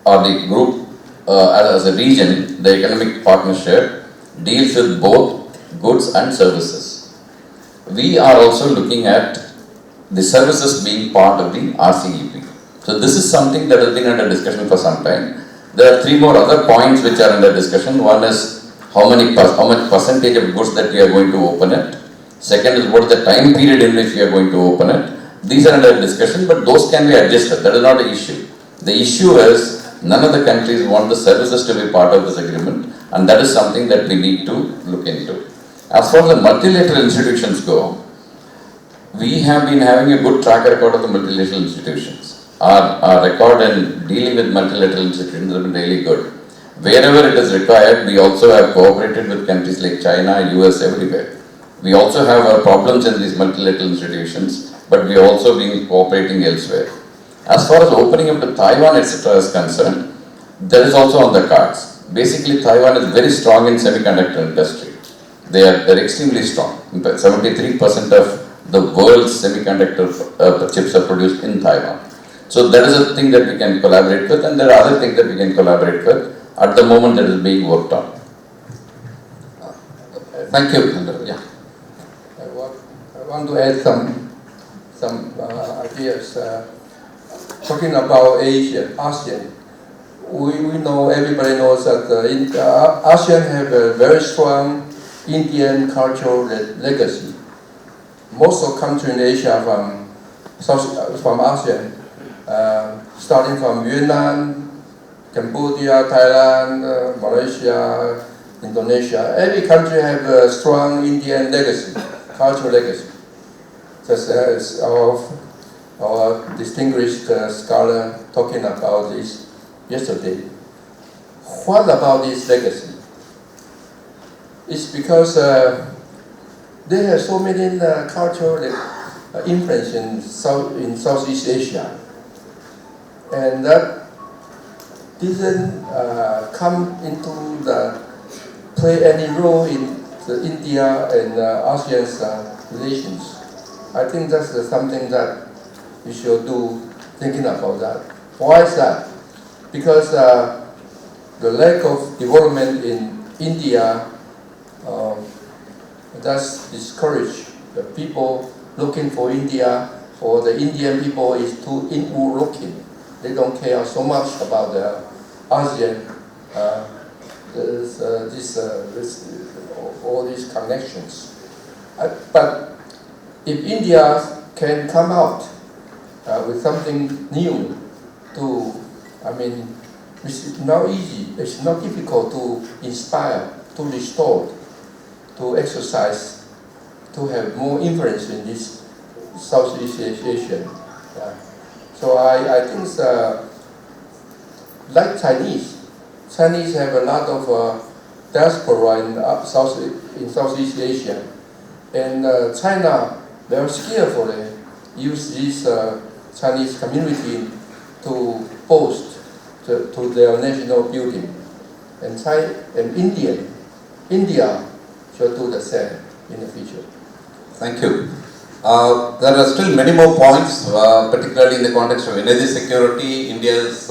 or the group as a region, the economic partnership deals with both goods and services. We are also looking at the services being part of the RCEP. So this is something that has been under discussion for some time. There are 3 more other points which are under discussion. One is how much percentage of goods that we are going to open it. Second is what is the time period in which we are going to open it. These are under discussion, but those can be adjusted. That is not an issue. The issue is none of the countries want the services to be part of this agreement, and that is something that we need to look into. As far as the multilateral institutions go, we have been having a good track record of the multilateral institutions. Our record in dealing with multilateral institutions has been really good. Wherever it is required, we also have cooperated with countries like China, US, everywhere. We also have our problems in these multilateral institutions, but we are also been cooperating elsewhere. As far as opening up to Taiwan, etc. is concerned, that is also on the cards. Basically, Taiwan is very strong in semiconductor industry. They're extremely strong. In fact, 73% of the world's semiconductor chips are produced in Taiwan. So that is a thing that we can collaborate with, and there are other things that we can collaborate with. At the moment, that is being worked on. Thank you. Yeah. I want to add some ideas. Talking about ASEAN, we know, everybody knows that ASEAN have a very strong Indian cultural legacy. Most of countries in Asia from ASEAN, starting from Vietnam, Cambodia, Thailand, Malaysia, Indonesia, every country have a strong Indian legacy, cultural legacy. Just as our distinguished scholar talking about this yesterday. What about this legacy? It's because they have so many cultural influence in Southeast Asia, and that didn't come into play any role in the India and ASEAN's relations. I think that's something that we should do, thinking about that. Why is that? Because the lack of development in India does discourage the people looking for India, or the Indian people is too inward looking. They don't care so much about the ASEAN, all these connections. But if India can come out with something new it's not easy, it's not difficult to inspire, to restore, to exercise, to have more influence in this Southeast Asian. So I think like Chinese have a lot of diaspora in Southeast Asia, and China very skillfully use this Chinese community to boast to their national building, and India should do the same in the future. Thank you. There are still many more points, particularly in the context of energy security. India's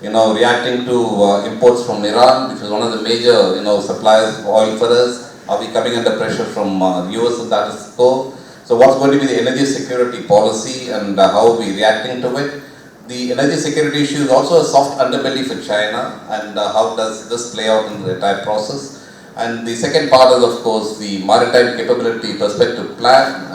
reacting to imports from Iran, which is one of the major suppliers of oil for us. Are we coming under pressure from the US and that is so? So what's going to be the energy security policy, and how are we reacting to it? The energy security issue is also a soft underbelly for China, and how does this play out in the entire process? And the second part is, of course, the maritime capability perspective plan.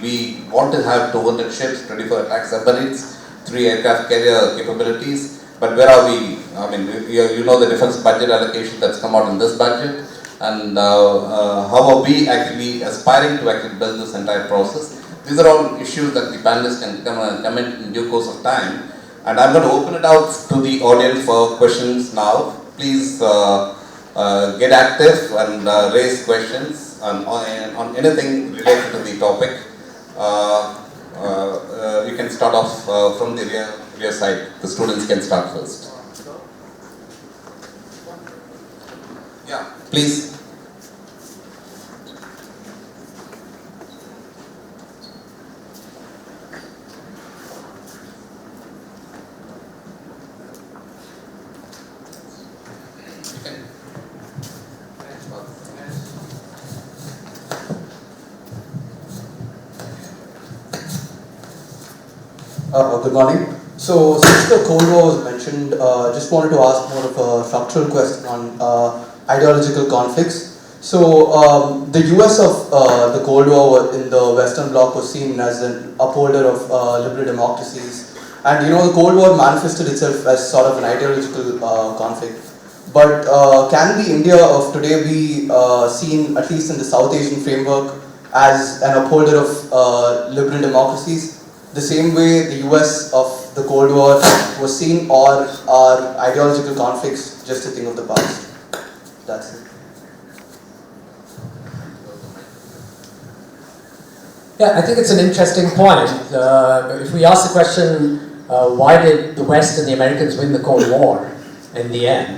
We want to have 200 ships, 24 attack submarines, 3 aircraft carrier capabilities. But where are we? The defense budget allocation that's come out in this budget. And how are we actually aspiring to actually build this entire process? These are all issues that the panelists can comment in due course of time. And I'm going to open it out to the audience for questions now. Please get active and raise questions on anything related to the topic. You can start off from the rear side. The students can start first. Yeah, please. Good morning. So, since the Cold War was mentioned, just wanted to ask more of a structural question on ideological conflicts. So, the US of the Cold War in the Western Bloc was seen as an upholder of liberal democracies. And you know, the Cold War manifested itself as sort of an ideological conflict. But can the India of today be seen, at least in the South Asian framework, as an upholder of liberal democracies? The same way the US of the Cold War was seen, or are ideological conflicts just a thing of the past? That's it. Yeah, I think it's an interesting point. If we ask the question, why did the West and the Americans win the Cold War in the end?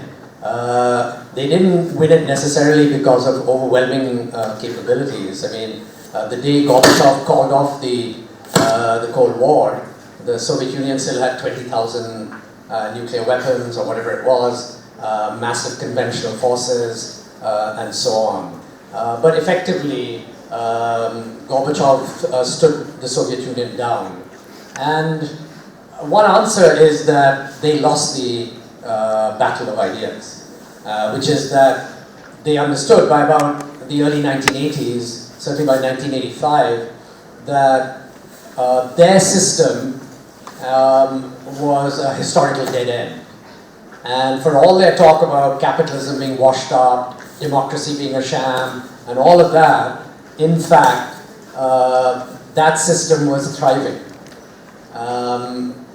They didn't win it necessarily because of overwhelming capabilities. I mean, the day Gorbachev called off the Cold War, the Soviet Union still had 20,000 nuclear weapons or whatever it was, massive conventional forces, and so on. But effectively, Gorbachev stood the Soviet Union down. And one answer is that they lost the battle of ideas, which is that they understood by about the early 1980s, certainly by 1985, that their system was a historical dead end. And for all their talk about capitalism being washed up, democracy being a sham, and all of that, in fact, that system was thriving.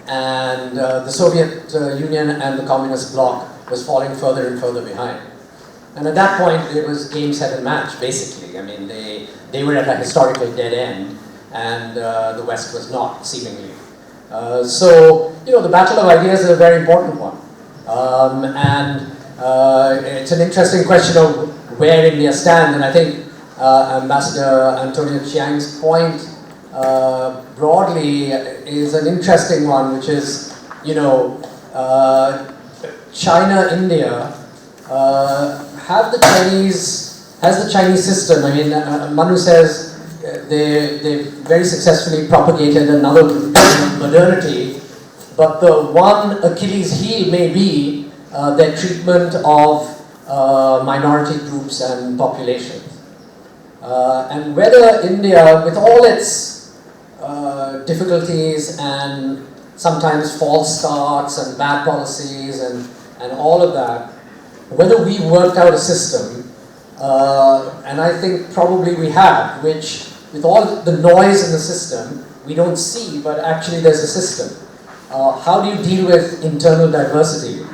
And the Soviet Union and the Communist bloc was falling further and further behind. And at that point, it was game, set, and match, basically. I mean, they were at a historical dead end, and the West was not, seemingly. So, you know, the battle of ideas is a very important one. And it's an interesting question of where India stands, and I think Ambassador Antonio Chiang's point broadly is an interesting one, which is, you know, China, India, has the Chinese system. I mean, Manu says they very successfully propagated another modernity, but the one Achilles heel may be their treatment of minority groups and populations. And whether India, with all its difficulties and sometimes false starts and bad policies and all of that, whether we worked out a system, and I think probably we have, which with all the noise in the system, we don't see, but actually there's a system. How do you deal with internal diversity?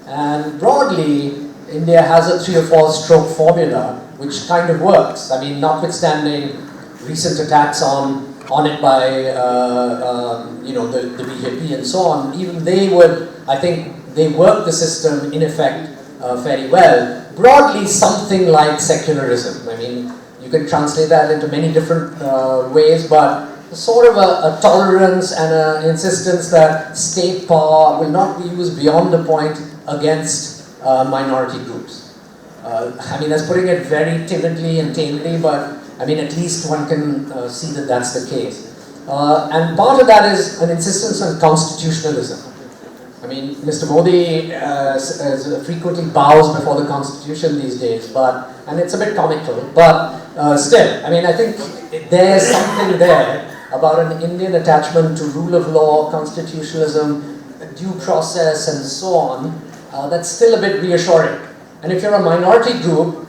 And broadly, India has a 3 or 4 stroke formula, which kind of works. I mean, notwithstanding recent attacks on it by you know, the BJP and so on, even they would, I think, they work the system in effect fairly well. Broadly, something like secularism. I mean, you can translate that into many different ways, but sort of a tolerance and an insistence that state power will not be used beyond the point against minority groups. I mean, that's putting it very timidly and tamely, but I mean, at least one can see that that's the case. And part of that is an insistence on constitutionalism. I mean, Mr. Modi frequently bows before the Constitution these days, and it's a bit comical, but still, I mean, I think there's something there about an Indian attachment to rule of law, constitutionalism, due process, and so on, that's still a bit reassuring. And if you're a minority group,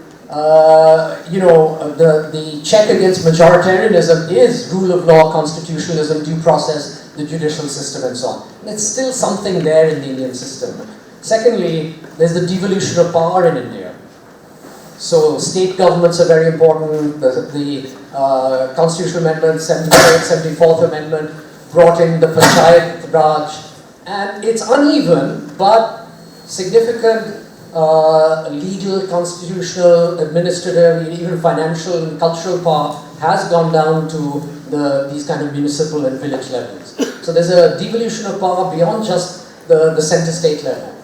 you know, the check against majoritarianism is rule of law, constitutionalism, due process, the judicial system, and so on. And it's still something there in the Indian system. Secondly, there's the devolution of power in India. So state governments are very important. The Constitutional Amendment, 73rd, 74th Amendment brought in the Panchayat Raj. And it's uneven, but significant legal, constitutional, administrative, even financial and cultural power has gone down to these kind of municipal and village levels. So there's a devolution of power beyond just the center state level.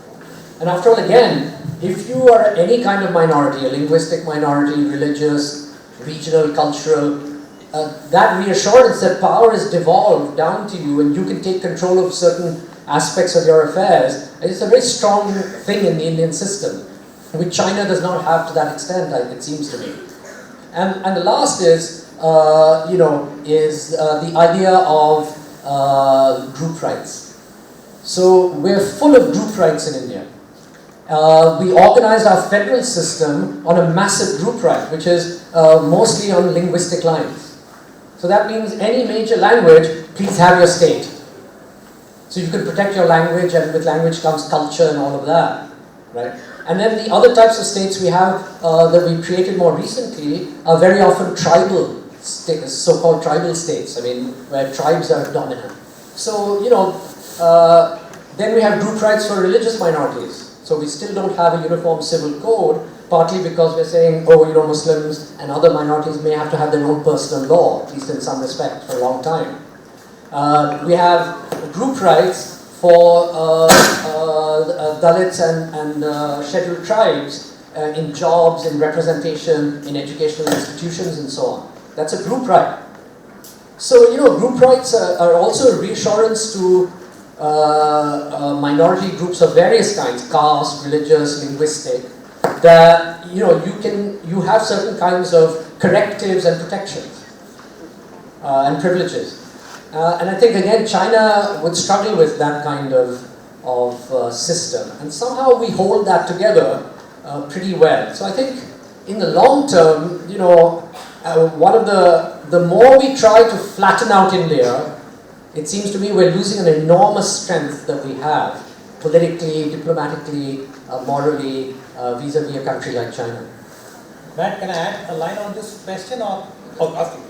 And after all, again, if you are any kind of minority, a linguistic minority, religious, regional, cultural, that reassurance that power is devolved down to you and you can take control of certain aspects of your affairs, is a very strong thing in the Indian system, which China does not have to that extent, it seems to me. And the last is, the idea of group rights. So we're full of group rights in India. We organized our federal system on a massive group right, which is mostly on linguistic lines. So that means any major language, please have your state. So you can protect your language, and with language comes culture and all of that, right? And then the other types of states we have that we created more recently are very often tribal states, so-called tribal states. I mean, where tribes are dominant. So then we have group rights for religious minorities. So we still don't have a uniform civil code, partly because we're saying, Muslims and other minorities may have to have their own personal law, at least in some respect, for a long time. We have group rights for Dalits and scheduled tribes in jobs, in representation, in educational institutions and so on. That's a group right. So, group rights are also a reassurance to minority groups of various kinds, caste, religious, linguistic, that you have certain kinds of correctives and protections and privileges. And I think again China would struggle with that kind of system, and somehow we hold that together pretty well. So I think in the long term, one of the more we try to flatten out India, it seems to me we're losing an enormous strength that we have politically, diplomatically, morally, vis-a-vis a country like China. Matt, can I add a line on this question or ask you?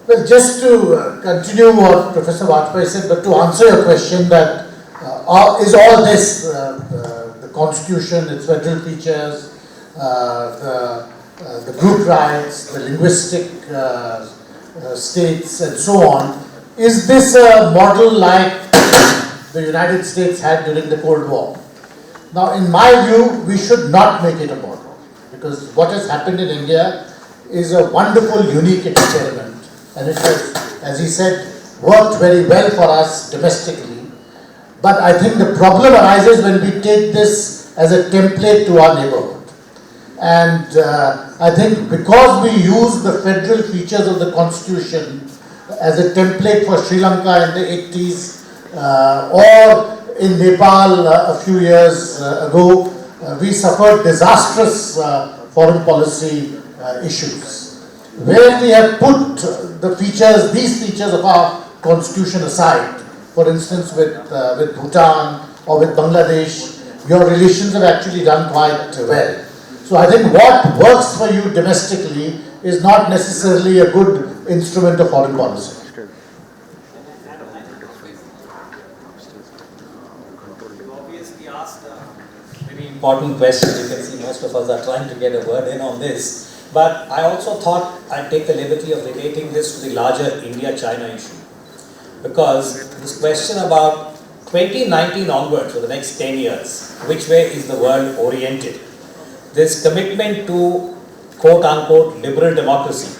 Well, just to continue what Professor Bajpai said, but to answer your question that is all this, the constitution, its federal features, the group rights, the linguistic states and so on, is this a model like the United States had during the Cold War? Now, in my view, we should not make it a model, because what has happened in India is a wonderful, unique experiment. And it has, as he said, worked very well for us domestically. But I think the problem arises when we take this as a template to our neighborhood. And I think because we use the federal features of the constitution as a template for Sri Lanka in the 80s, or in Nepal a few years ago, we suffered disastrous foreign policy issues, where we have put these features of our constitution aside. For instance, with Bhutan or with Bangladesh, your relations have actually done quite well. So I think what works for you domestically is not necessarily a good instrument of foreign policy. You obviously asked a very important question. You can see most of us are trying to get a word in on this. But I also thought I'd take the liberty of relating this to the larger India-China issue. Because this question about 2019 onwards, for the next 10 years, which way is the world oriented? This commitment to quote-unquote liberal democracy,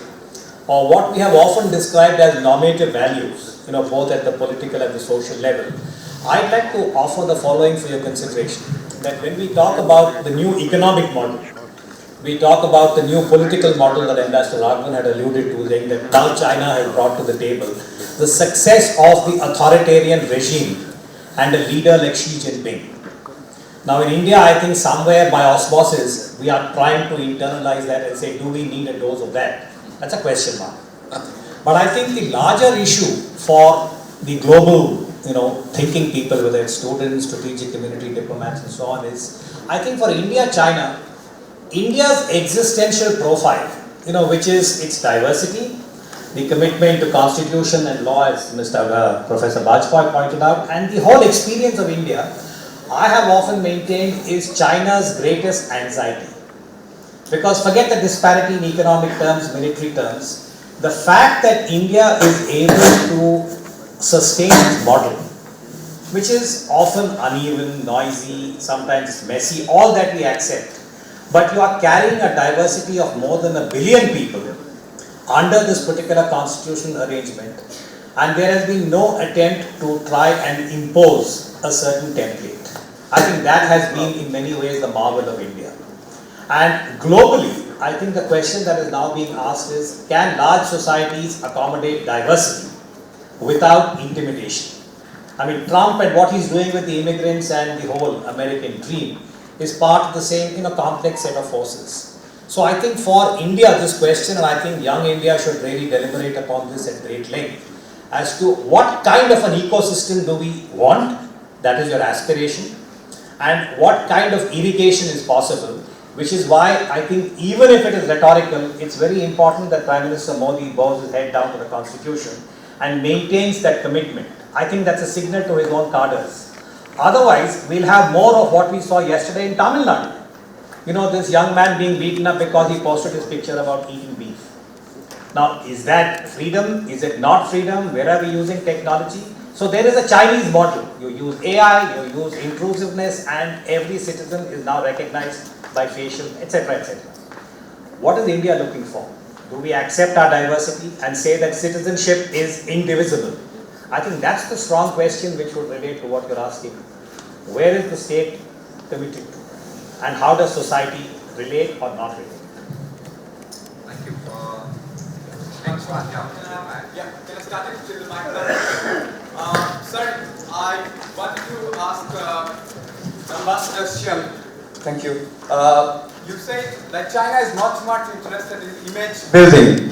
or what we have often described as normative values, both at the political and the social level. I'd like to offer the following for your consideration. That when we talk about the new economic model, we talk about the new political model that Ambassador Raghavan had alluded to, saying that now China has brought to the table the success of the authoritarian regime and a leader like Xi Jinping. Now in India, I think somewhere by osmosis, we are trying to internalize that and say, do we need a dose of that? That's a question mark. But I think the larger issue for the global, thinking people, whether it's students, strategic community, diplomats and so on, is, I think for India, China, India's existential profile, which is its diversity, the commitment to constitution and law, as Professor Bajpai pointed out, and the whole experience of India, I have often maintained is China's greatest anxiety. Because forget the disparity in economic terms, military terms, the fact that India is able to sustain its model, which is often uneven, noisy, sometimes messy, all that we accept. But you are carrying a diversity of more than 1 billion people. under this particular constitutional arrangement, and there has been no attempt to try and impose a certain template. I think that has been in many ways the marvel of India. And globally, I think the question that is now being asked is, can large societies accommodate diversity without intimidation? I mean, Trump and what he's doing with the immigrants and the whole American dream is part of the same, complex set of forces. So I think for India, this question, and I think young India should really deliberate upon this at great length, as to what kind of an ecosystem do we want, that is your aspiration, and what kind of irrigation is possible, which is why I think even if it is rhetorical, it's very important that Prime Minister Modi bows his head down to the Constitution and maintains that commitment. I think that's a signal to his own cadres. Otherwise, we'll have more of what we saw yesterday in Tamil Nadu. This young man being beaten up because he posted his picture about eating beef. Now, is that freedom? Is it not freedom? Where are we using technology? So there is a Chinese model. You use AI, you use intrusiveness, and every citizen is now recognized by facial, etc., etc. What is India looking for? Do we accept our diversity and say that citizenship is indivisible? I think that's the strong question which would relate to what you're asking. Where is the state committed to? And how does society relate or not relate? Thank you. Next one. Yeah, can I start it with the microphone? Sir, I wanted to ask Ambassador Chuang. Thank you. You say that China is not much interested in image building.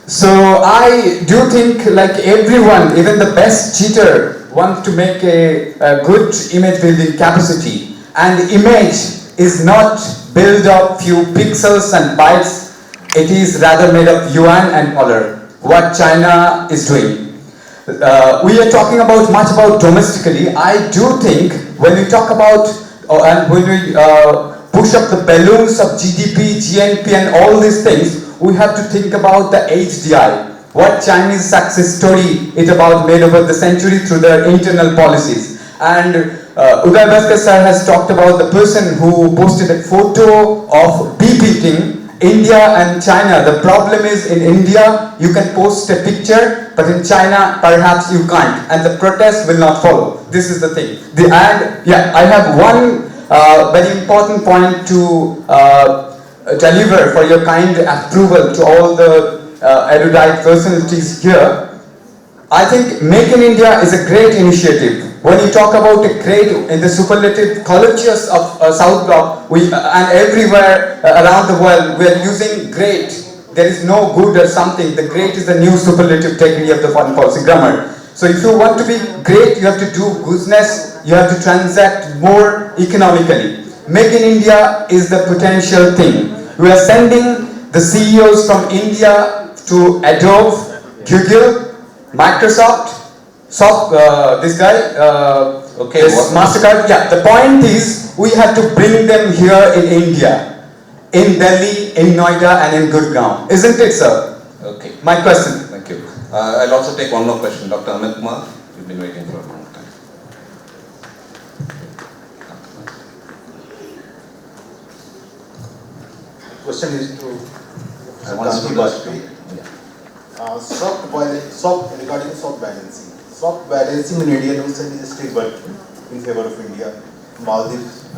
So I do think, like everyone, even the best cheater wants to make a good image building capacity. And image is not built of few pixels and bytes. It is rather made of yuan and dollar. What China is doing. We are talking about much about domestically. I do think when we talk about and when we push up the balloons of GDP, GNP and all these things, we have to think about the HDI. What Chinese success story is about made over the century through their internal policies. And Uday Bhaskar sir has talked about the person who posted a photo of bee beating India and China. The problem is in India, you can post a picture, but in China, perhaps you can't. And the protest will not follow. This is the thing. I have one very important point to deliver for your kind approval to all the erudite personalities here. I think Make in India is a great initiative. When you talk about a great in the superlative colleges of South Block, and everywhere around the world, we are using great. There is no good or something. The great is the new superlative category of the foreign policy grammar. So if you want to be great, you have to do business, you have to transact more economically. Make in India is the potential thing. We are sending the CEOs from India to Adobe, Google, Microsoft, this guy, MasterCard. Yeah, the point is we have to bring them here in India, in Delhi, in Noida and in Gurgaon. Isn't it, sir? Okay. My question. Thank you. I'll also take one more question. Dr. Amit Kumar, you've been waiting for a long time. Question is to Kanti Bajpai. Regarding soft balancing. Soft balancing in Indian Ocean is still working in favor of India. Maldives,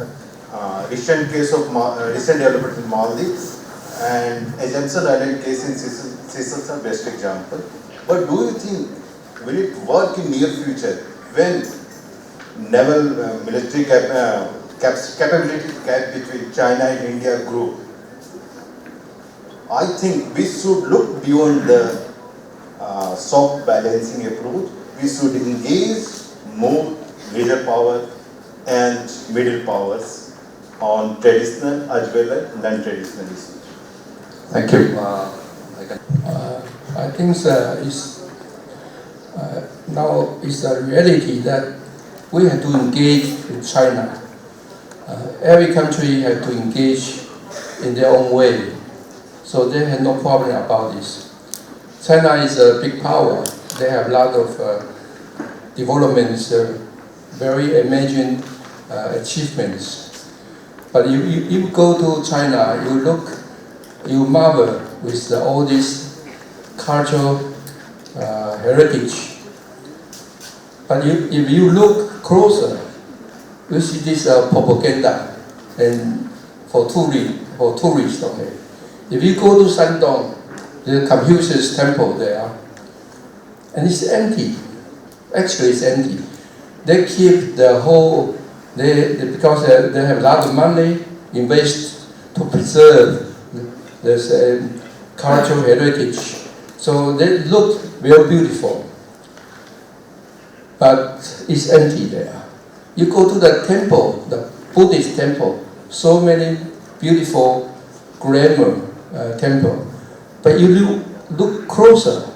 recent development in Maldives and Assumption Island case in Seychelles are best example. But do you think will it work in near future when naval military capability gap between China and India grow? I think we should look beyond the soft balancing approach. We should engage more leader power and middle powers on traditional as well as non-traditional issues. Thank you. I think now it's a reality that we have to engage with China. Every country has to engage in their own way. So they have no problem about this. China is a big power. They have a lot of developments, very amazing achievements. But you go to China, you marvel with all these cultural heritage. But if you look closer, you see this propaganda and for tourists. Okay. If you go to Shandong, the Confucius temple there, and it's empty. Actually, it's empty. They keep the whole, because they have a lot of money invest to preserve this cultural heritage. So they look very beautiful. But it's empty there. You go to the temple, the Buddhist temple, so many beautiful glamour temple. But you look closer,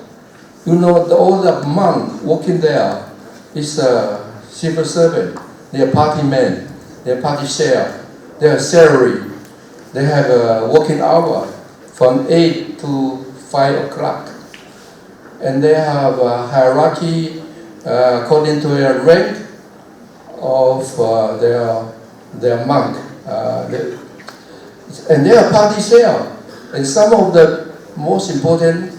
you know all the monks working there is a civil servant. They are party men, they are party share, they are salary. They have a working hour from 8 to 5 o'clock. And they have a hierarchy according to their rank of their monk. And they are party share. And some of the most important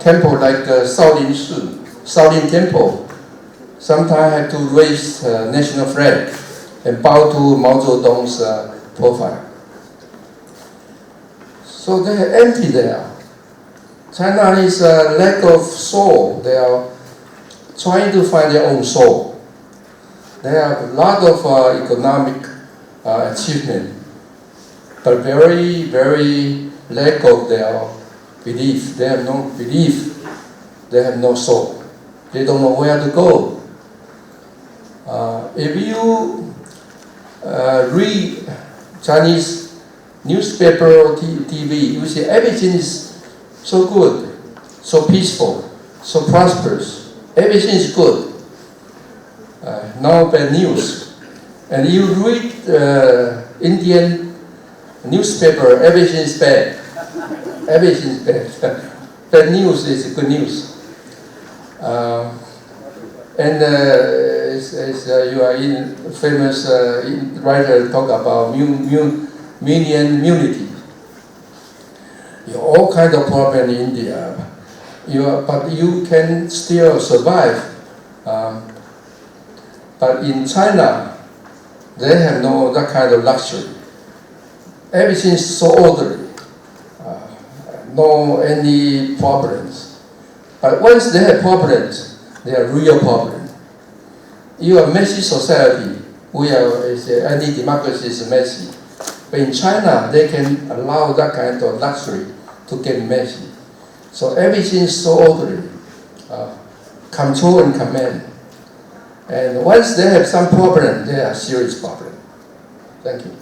temple like Shaolin Temple, sometimes have to raise national flag and bow to Mao Zedong's profile. So they are empty there. China is a lack of soul. They are trying to find their own soul. They have a lot of economic achievement, but very, very lack of their belief. They have no belief. They have no soul. They don't know where to go. If you read Chinese newspaper or TV, you see everything is so good, so peaceful, so prosperous. Everything is good. No bad news. And you read Indian newspaper, everything is bad. Everything is bad. Bad news is good news. You are in famous writer talk about immunity. You have all kinds of problems in India, but you can still survive. But in China, they have no that kind of luxury. Everything is so orderly, no any problems. But once they have problems, they are real problems. You are messy society. Any democracy is messy. But in China, they can allow that kind of luxury to get messy. So everything is so orderly, control and command. And once they have some problem, they are serious problem. Thank you.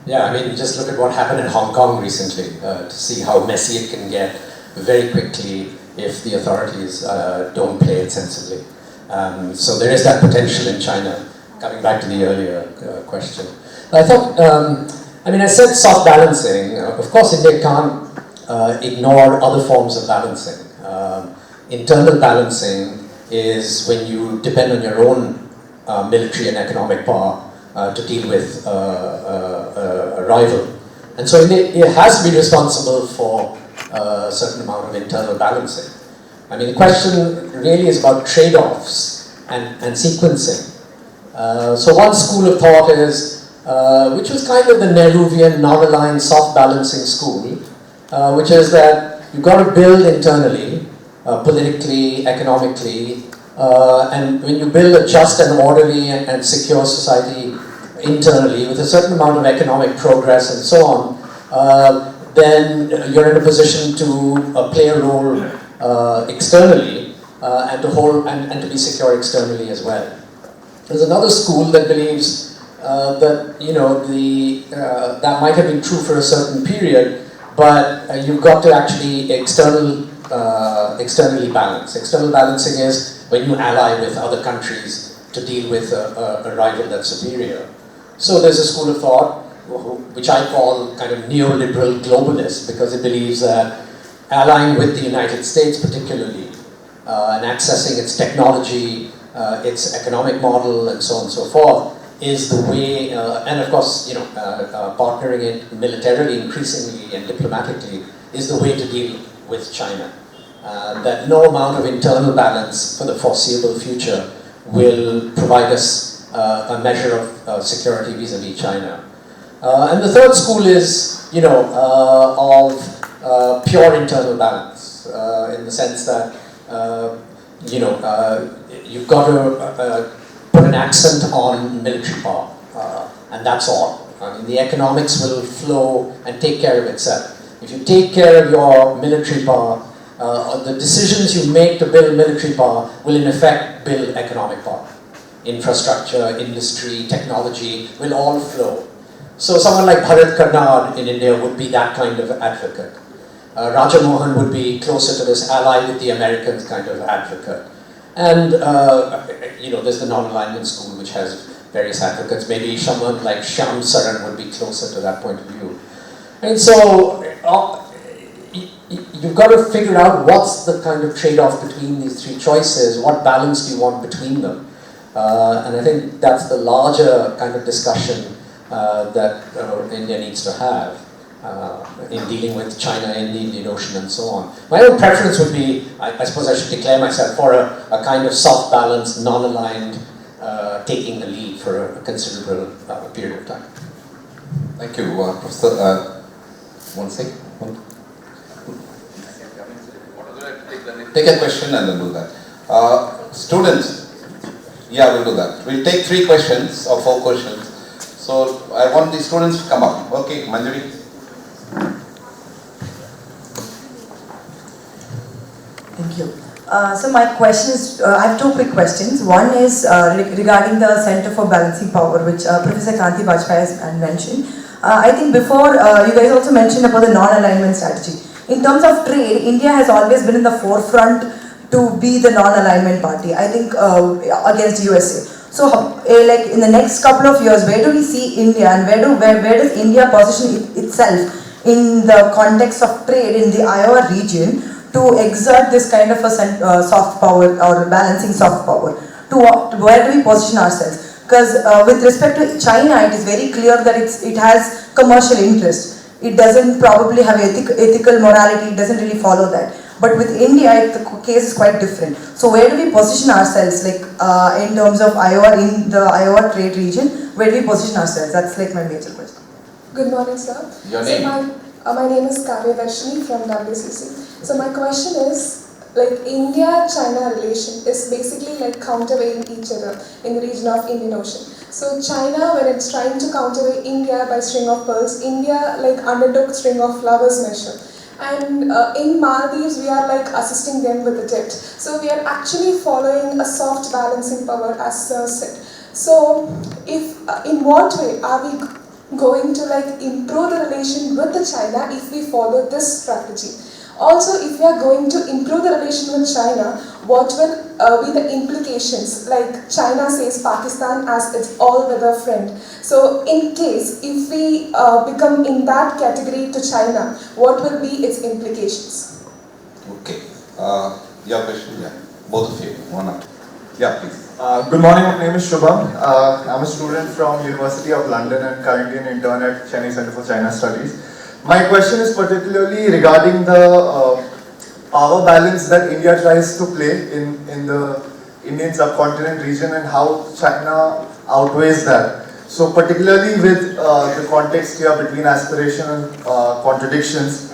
Yeah, I mean, just look at what happened in Hong Kong recently to see how messy it can get very quickly if the authorities don't play it sensibly. So there is that potential in China. Coming back to the earlier question, I thought, I said soft balancing. Of course, India can't ignore other forms of balancing. Internal balancing is when you depend on your own military and economic power to deal with a rival. And so India has to be responsible for a certain amount of internal balancing. The question really is about trade-offs and sequencing. So one school of thought is, which was kind of the Nehruvian non-aligned soft balancing school, which is that you've got to build internally, politically, economically, and when you build a just and orderly and secure society internally with a certain amount of economic progress and so on, then you're in a position to play a role externally and to be secure externally as well. There's another school that believes that that might have been true for a certain period, but you've got to actually externally balance. External balancing is when you ally with other countries to deal with a rival that's superior. So there's a school of thought which I call kind of neoliberal globalist, because it believes that allying with the United States particularly and accessing its technology, its economic model and so on and so forth, is the way, and of course, partnering it militarily, increasingly and diplomatically, is the way to deal with China. That no amount of internal balance for the foreseeable future will provide us a measure of security vis-a-vis China. And the third school is, of pure internal balance, in the sense that, you've got to put an accent on military power, and that's all. I mean, the economics will flow and take care of itself. If you take care of your military power, the decisions you make to build military power will in effect build economic power. Infrastructure, industry, technology will all flow. So someone like Bharat Karnad in India would be that kind of advocate. Raja Mohan would be closer to this ally with the Americans kind of advocate. And, there's the non-alignment school which has various advocates. Maybe someone like Shyam Saran would be closer to that point of view. And so, you've got to figure out what's the kind of trade-off between these three choices, what balance do you want between them. And I think that's the larger kind of discussion that India needs to have in dealing with China in the Indian Ocean and so on. My own preference would be, I suppose I should declare myself for a kind of soft-balanced, non-aligned, taking the lead for a considerable period of time. Thank you, Professor. One second. Take a question and then do that. Students, yeah, we'll do that. We'll take 3 questions or 4 questions. So I want the students to come up. Okay, Manjari. Thank you. So my question is, I have 2 quick questions. One is regarding the Center for Balancing Power, which Professor Kanti Bajpai has mentioned. I think before, you guys also mentioned about the non-alignment strategy. In terms of trade, India has always been in the forefront to be the non-alignment party, I think against USA. So like in the next couple of years, where do we see India and where does India position itself in the context of trade in the Iowa region to exert this kind of a soft power or balancing soft power? Where do we position ourselves? Because with respect to China, it is very clear that it has commercial interest. It doesn't probably have ethical morality, it doesn't really follow that. But with India, the case is quite different. So where do we position ourselves, like in terms of Iowa, in the Iowa trade region, where do we position ourselves? That's like my major question. Good morning, sir. Your name? So my name is Kavya Darshini from WCC. So my question is, like India-China relation is basically like countervailing each other in the region of Indian Ocean. So China, when it's trying to counterweigh India by string of pearls, India like undertook string of flowers measure. And in Maldives, we are like assisting them with the debt. So we are actually following a soft balancing power, as Sir said. So if in what way are we going to like improve the relation with the China if we follow this strategy? Also, if we are going to improve the relation with China, what will be the implications? Like China says Pakistan as its all-weather friend. So in case, if we become in that category to China, what will be its implications? Okay. Your question, yeah. Both of you. One up. Yeah, please. Good morning, my name is Shubham. I'm a student from University of London and currently an intern at Chennai Center for China Studies. My question is particularly regarding the power balance that India tries to play in the Indian subcontinent region and how China outweighs that. So particularly with the context here between aspiration and contradictions,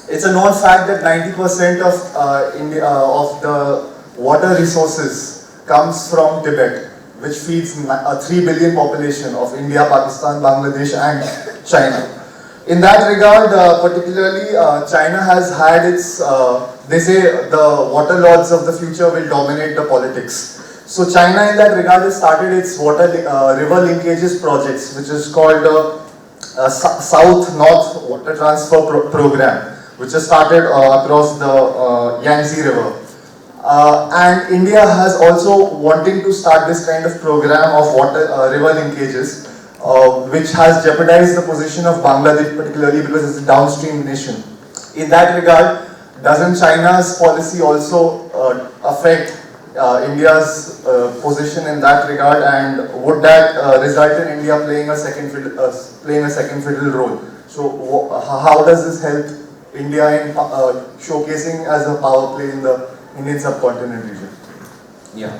it's a known fact that 90% of the water resources comes from Tibet, which feeds a 3 billion population of India, Pakistan, Bangladesh and China. In that regard, particularly China has had its, they say the water lords of the future will dominate the politics. So China in that regard has started its river linkages projects, which is called the South-North Water Transfer Program, which has started across the Yangtze River. And India has also wanting to start this kind of program of river linkages, which has jeopardized the position of Bangladesh particularly because it's a downstream nation. In that regard, doesn't China's policy also affect India's position in that regard, and would that result in India playing a second fiddle role? So how does this help India in showcasing as a power play in the Indian subcontinent region? Yeah.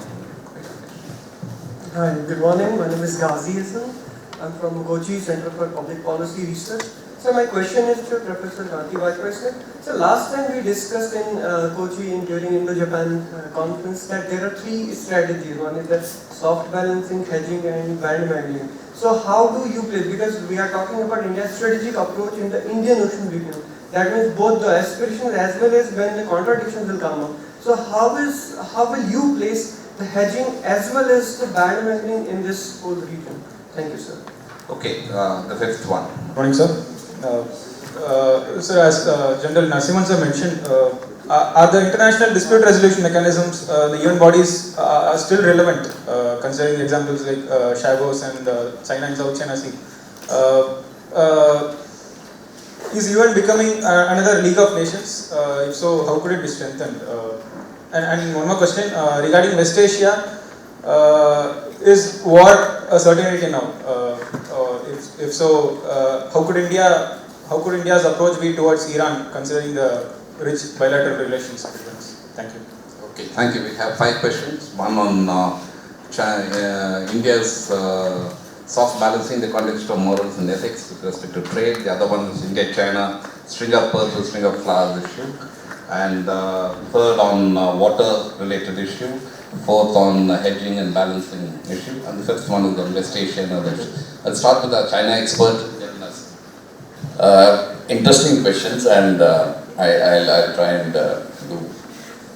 Hi, good morning. My name is Ghazi Hassan. I'm from Kochi Center for Public Policy Research. So my question is to Professor Kanti Bajpai sir. So last time we discussed in Kochi during Indo-Japan conference that there are three strategies. One is the soft balancing, hedging and bandwagoning. So how do you play? Because we are talking about India's strategic approach in the Indian Ocean region. That means both the aspirations as well as when the contradictions will come up. So how will you place the hedging as well as the bandwagoning in this whole region? Thank you, sir. Okay, the fifth one. Morning, sir. Sir, as General Narasimhan sir mentioned, are the international dispute resolution mechanisms, the UN bodies, are still relevant, considering examples like Chagos and China and South China Sea? Is UN becoming another League of Nations? If so, how could it be strengthened? And one more question regarding West Asia. Is war a certainty now? If so, how could India's approach be towards Iran, considering the rich bilateral relations between us? Thank you. Okay, thank you. We have 5 questions. One on India's soft balancing, the context of morals and ethics with respect to trade. The other one is India-China string of pearls or string of flowers issue. And third on water-related issue. Fourth on hedging and balancing issue. And the fifth one is on West Asia and others. I'll start with our China expert. Interesting questions, and I'll try and do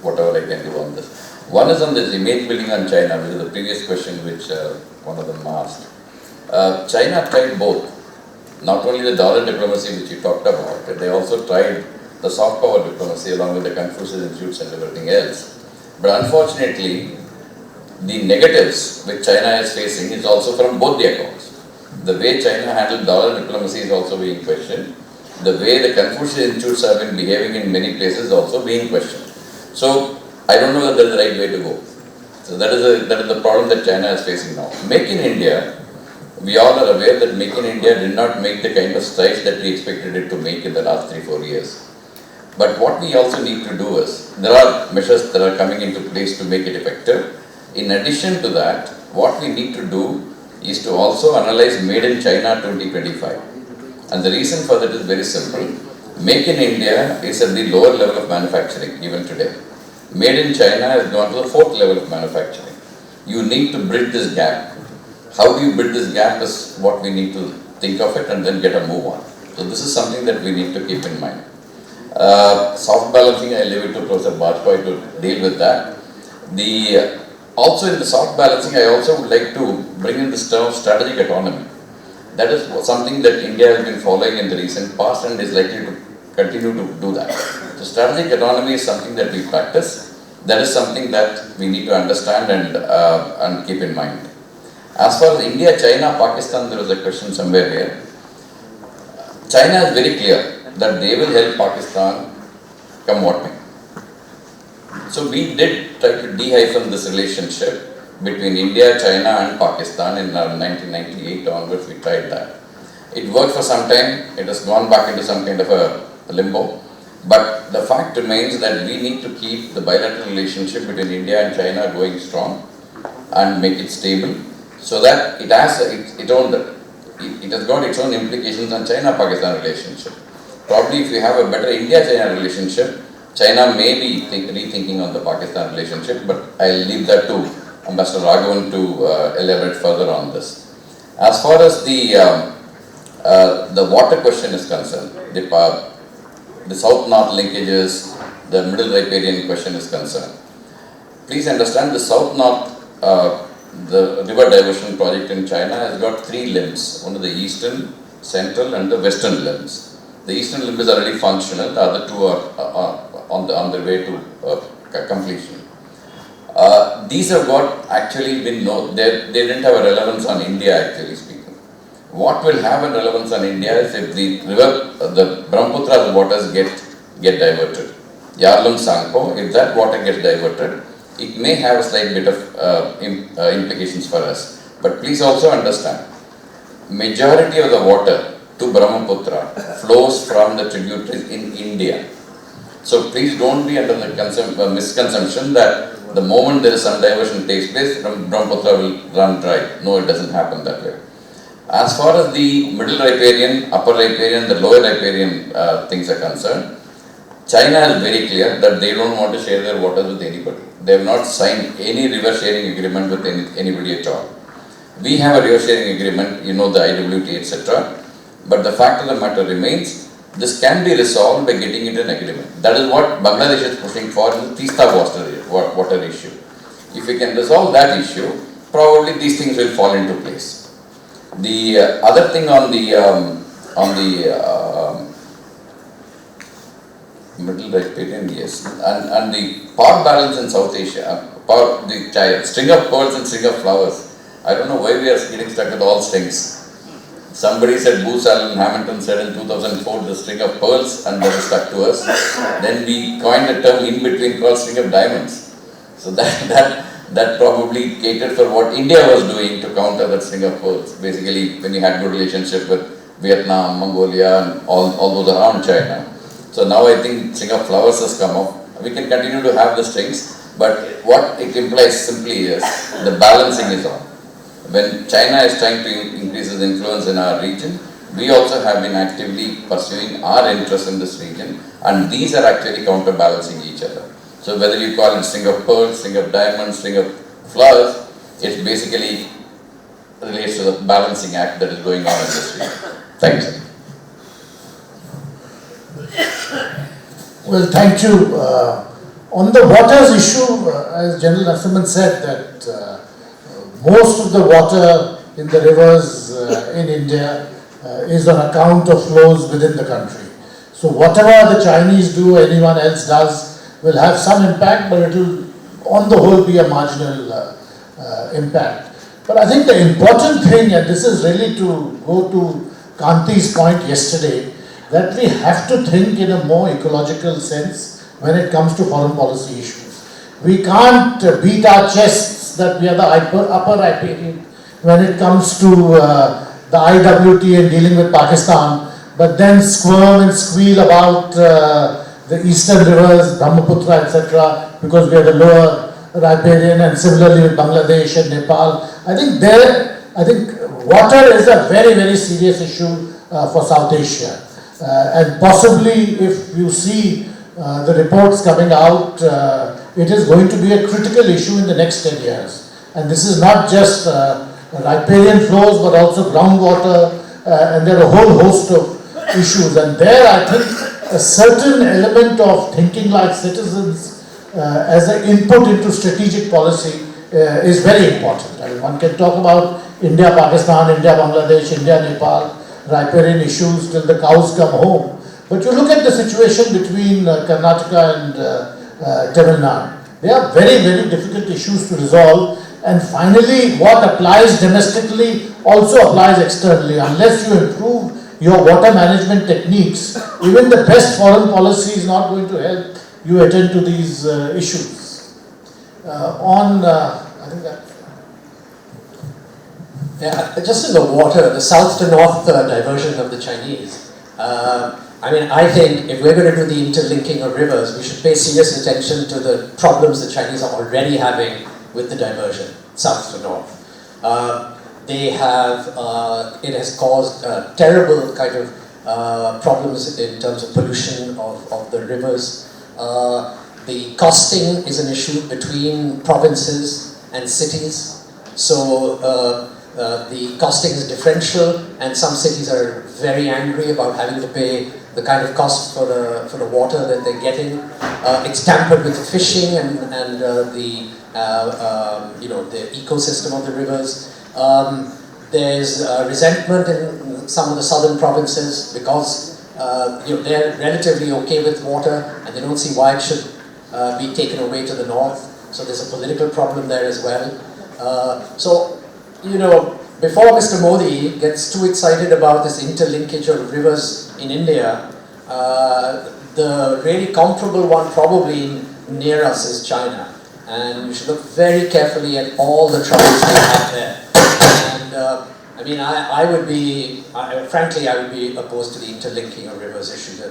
whatever I can do on this. One is on this image building on China, which is the previous question which one of them asked. China tried both. Not only the dollar diplomacy which you talked about, they also tried the soft power diplomacy along with the Confucius Institutes and everything else. But unfortunately, the negatives which China is facing is also from both the accounts. The way China handled dollar diplomacy is also being questioned. The way the Confucius Institutes have been behaving in many places is also being questioned. So, I don't know that that is the right way to go. So, that is the problem that China is facing now. Make in India, we all are aware that Make in India did not make the kind of strides that we expected it to make in the last 3-4 years. But what we also need to do is, there are measures that are coming into place to make it effective. In addition to that, what we need to do is to also analyze Made in China 2025. And the reason for that is very simple. Make in India is at the lower level of manufacturing even today. Made in China has gone to the 4th level of manufacturing. You need to bridge this gap. How do you bridge this gap is what we need to think of it and then get a move on. So this is something that we need to keep in mind. Soft balancing, I leave it to Professor Bajpai to deal with that. Also in the soft balancing, I also would like to bring in this term of strategic autonomy. That is something that India has been following in the recent past and is likely to continue to do that. So strategic autonomy is something that we practice. That is something that we need to understand and keep in mind. As far as India, China, Pakistan, there was a question somewhere here. China is very clear that they will help Pakistan come what may. So we did try to de-hyphen this relationship between India, China and Pakistan in 1998 onwards. We tried that. It worked for some time. It has gone back into some kind of a limbo. But the fact remains that we need to keep the bilateral relationship between India and China going strong and make it stable, so that it has it has got its own implications on China-Pakistan relationship. Probably if you have a better India-China relationship, China may be rethinking on the Pakistan relationship, but I'll leave that to Ambassador Raghavan to elaborate further on this. As far as the water question is concerned, the South-North linkages, the Middle Riparian question is concerned. Please understand the South-North, the river diversion project in China has got 3 limbs. One is the eastern, central and the western limbs. The eastern limb is already functional, the other 2 are on their way to completion. These have got actually been known, they didn't have a relevance on India actually speaking. What will have a relevance on India is if the river, the Brahmaputra's waters get diverted. Yarlung Sangpo, if that water gets diverted, it may have a slight bit of implications for us. But please also understand, majority of the water to Brahmaputra flows from the tributaries in India. So please don't be under the misconception that the moment there is some diversion takes place, Brahmaputra will run dry. No, it doesn't happen that way. As far as the middle riparian, upper riparian, the lower riparian things are concerned, China is very clear that they don't want to share their waters with anybody. They have not signed any river sharing agreement with anybody at all. We have a river sharing agreement, you know, the IWT, etc. But the fact of the matter remains, this can be resolved by getting into an agreement. That is what Bangladesh is pushing for in the Teesta water issue. If we can resolve that issue, probably these things will fall into place. The other thing on the middle riparian, yes, and the power balance in South Asia, the string of pearls and string of flowers. I don't know why we are getting stuck with all strings. Somebody said, Booth Allen Hamilton said in 2004, the string of pearls, and that is stuck to us. Then we coined a term in between called string of diamonds. So that probably catered for what India was doing to counter that string of pearls. Basically, when you had good relationship with Vietnam, Mongolia, and all those around China. So now I think string of flowers has come up. We can continue to have the strings, but what it implies simply is the balancing is on. When China is trying to increase its influence in our region, we also have been actively pursuing our interests in this region, and these are actually counterbalancing each other. So whether you call it string of pearls, string of diamonds, string of flowers, it basically relates to the balancing act that is going on in this region. Thank you. Well, thank you. On the waters issue, as General Narasimhan said, that most of the water in the rivers in India is on account of flows within the country. So whatever the Chinese do, anyone else does, will have some impact, but it will on the whole be a marginal impact. But I think the important thing, and this is really to go to Kanti's point yesterday, that we have to think in a more ecological sense when it comes to foreign policy issues. We can't beat our chests that we are the upper riparian when it comes to the IWT and dealing with Pakistan, but then squirm and squeal about the eastern rivers, Brahmaputra, etc., because we are the lower riparian, and similarly with Bangladesh and Nepal. I think water is a very, very serious issue for South Asia. And possibly if you see the reports coming out, it is going to be a critical issue in the next 10 years. And this is not just riparian flows, but also groundwater, and there are a whole host of issues. And there I think a certain element of thinking like citizens as an input into strategic policy is very important. I mean, one can talk about India, Pakistan, India, Bangladesh, India, Nepal, riparian issues till the cows come home. But you look at the situation between Karnataka and Tamil Nadu. They are very, very difficult issues to resolve. And finally, what applies domestically also applies externally. Unless you improve your water management techniques, even the best foreign policy is not going to help you attend to these issues. I think that. Yeah, just in the water, the south to north diversion of the Chinese. I mean, I think if we're going to do the interlinking of rivers, we should pay serious attention to the problems the Chinese are already having with the diversion, south to north. It has caused terrible kind of problems in terms of pollution of the rivers. The costing is an issue between provinces and cities. So the costing is differential, and some cities are very angry about having to pay the kind of cost for the water that they're getting. It's tampered with fishing and the ecosystem of the rivers. There's resentment in some of the southern provinces because they're relatively okay with water and they don't see why it should be taken away to the north. So there's a political problem there as well. Before Mr. Modi gets too excited about this interlinkage of rivers in India, the really comparable one probably near us is China. and you should look very carefully at all the troubles they have there. And I mean, I would be, frankly, I would be opposed to the interlinking of rivers issue.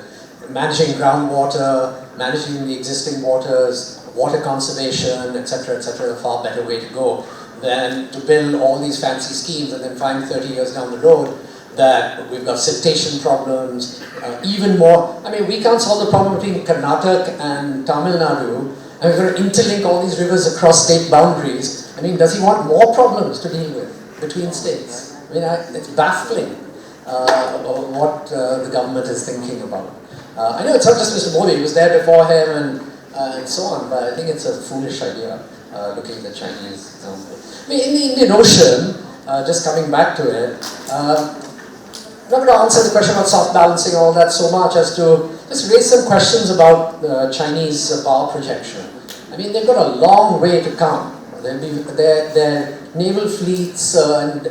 Managing groundwater, managing the existing waters, water conservation, etc., a far better way to go than to build all these fancy schemes and then find 30 years down the road that we've got siltation problems, even more. I mean, we can't solve the problem between Karnataka and Tamil Nadu, and we're going to interlink all these rivers across state boundaries. I mean, does he want more problems to deal with between states? I mean, it's baffling what the government is thinking about. I know it's not just Mr. Modi, he was there before him and so on, but I think it's a foolish idea looking at the Chinese example. I mean, in the Indian Ocean, just coming back to it, I'm not going to answer the question about soft balancing all that so much as to just raise some questions about Chinese power projection. I mean, they've got a long way to come. Their naval fleets and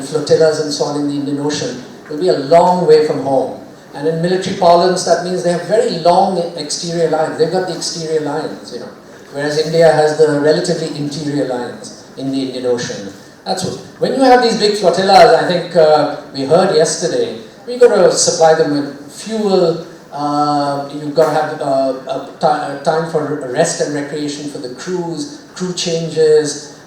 flotillas and so on in the Indian Ocean will be a long way from home. And in military parlance, that means they have very long exterior lines. They've got the exterior lines, you know, whereas India has the relatively interior lines in the Indian Ocean. That's what, when you have these big flotillas, I think we heard yesterday, we've got to supply them with fuel, you've got to have time for rest and recreation for the crews, crew changes,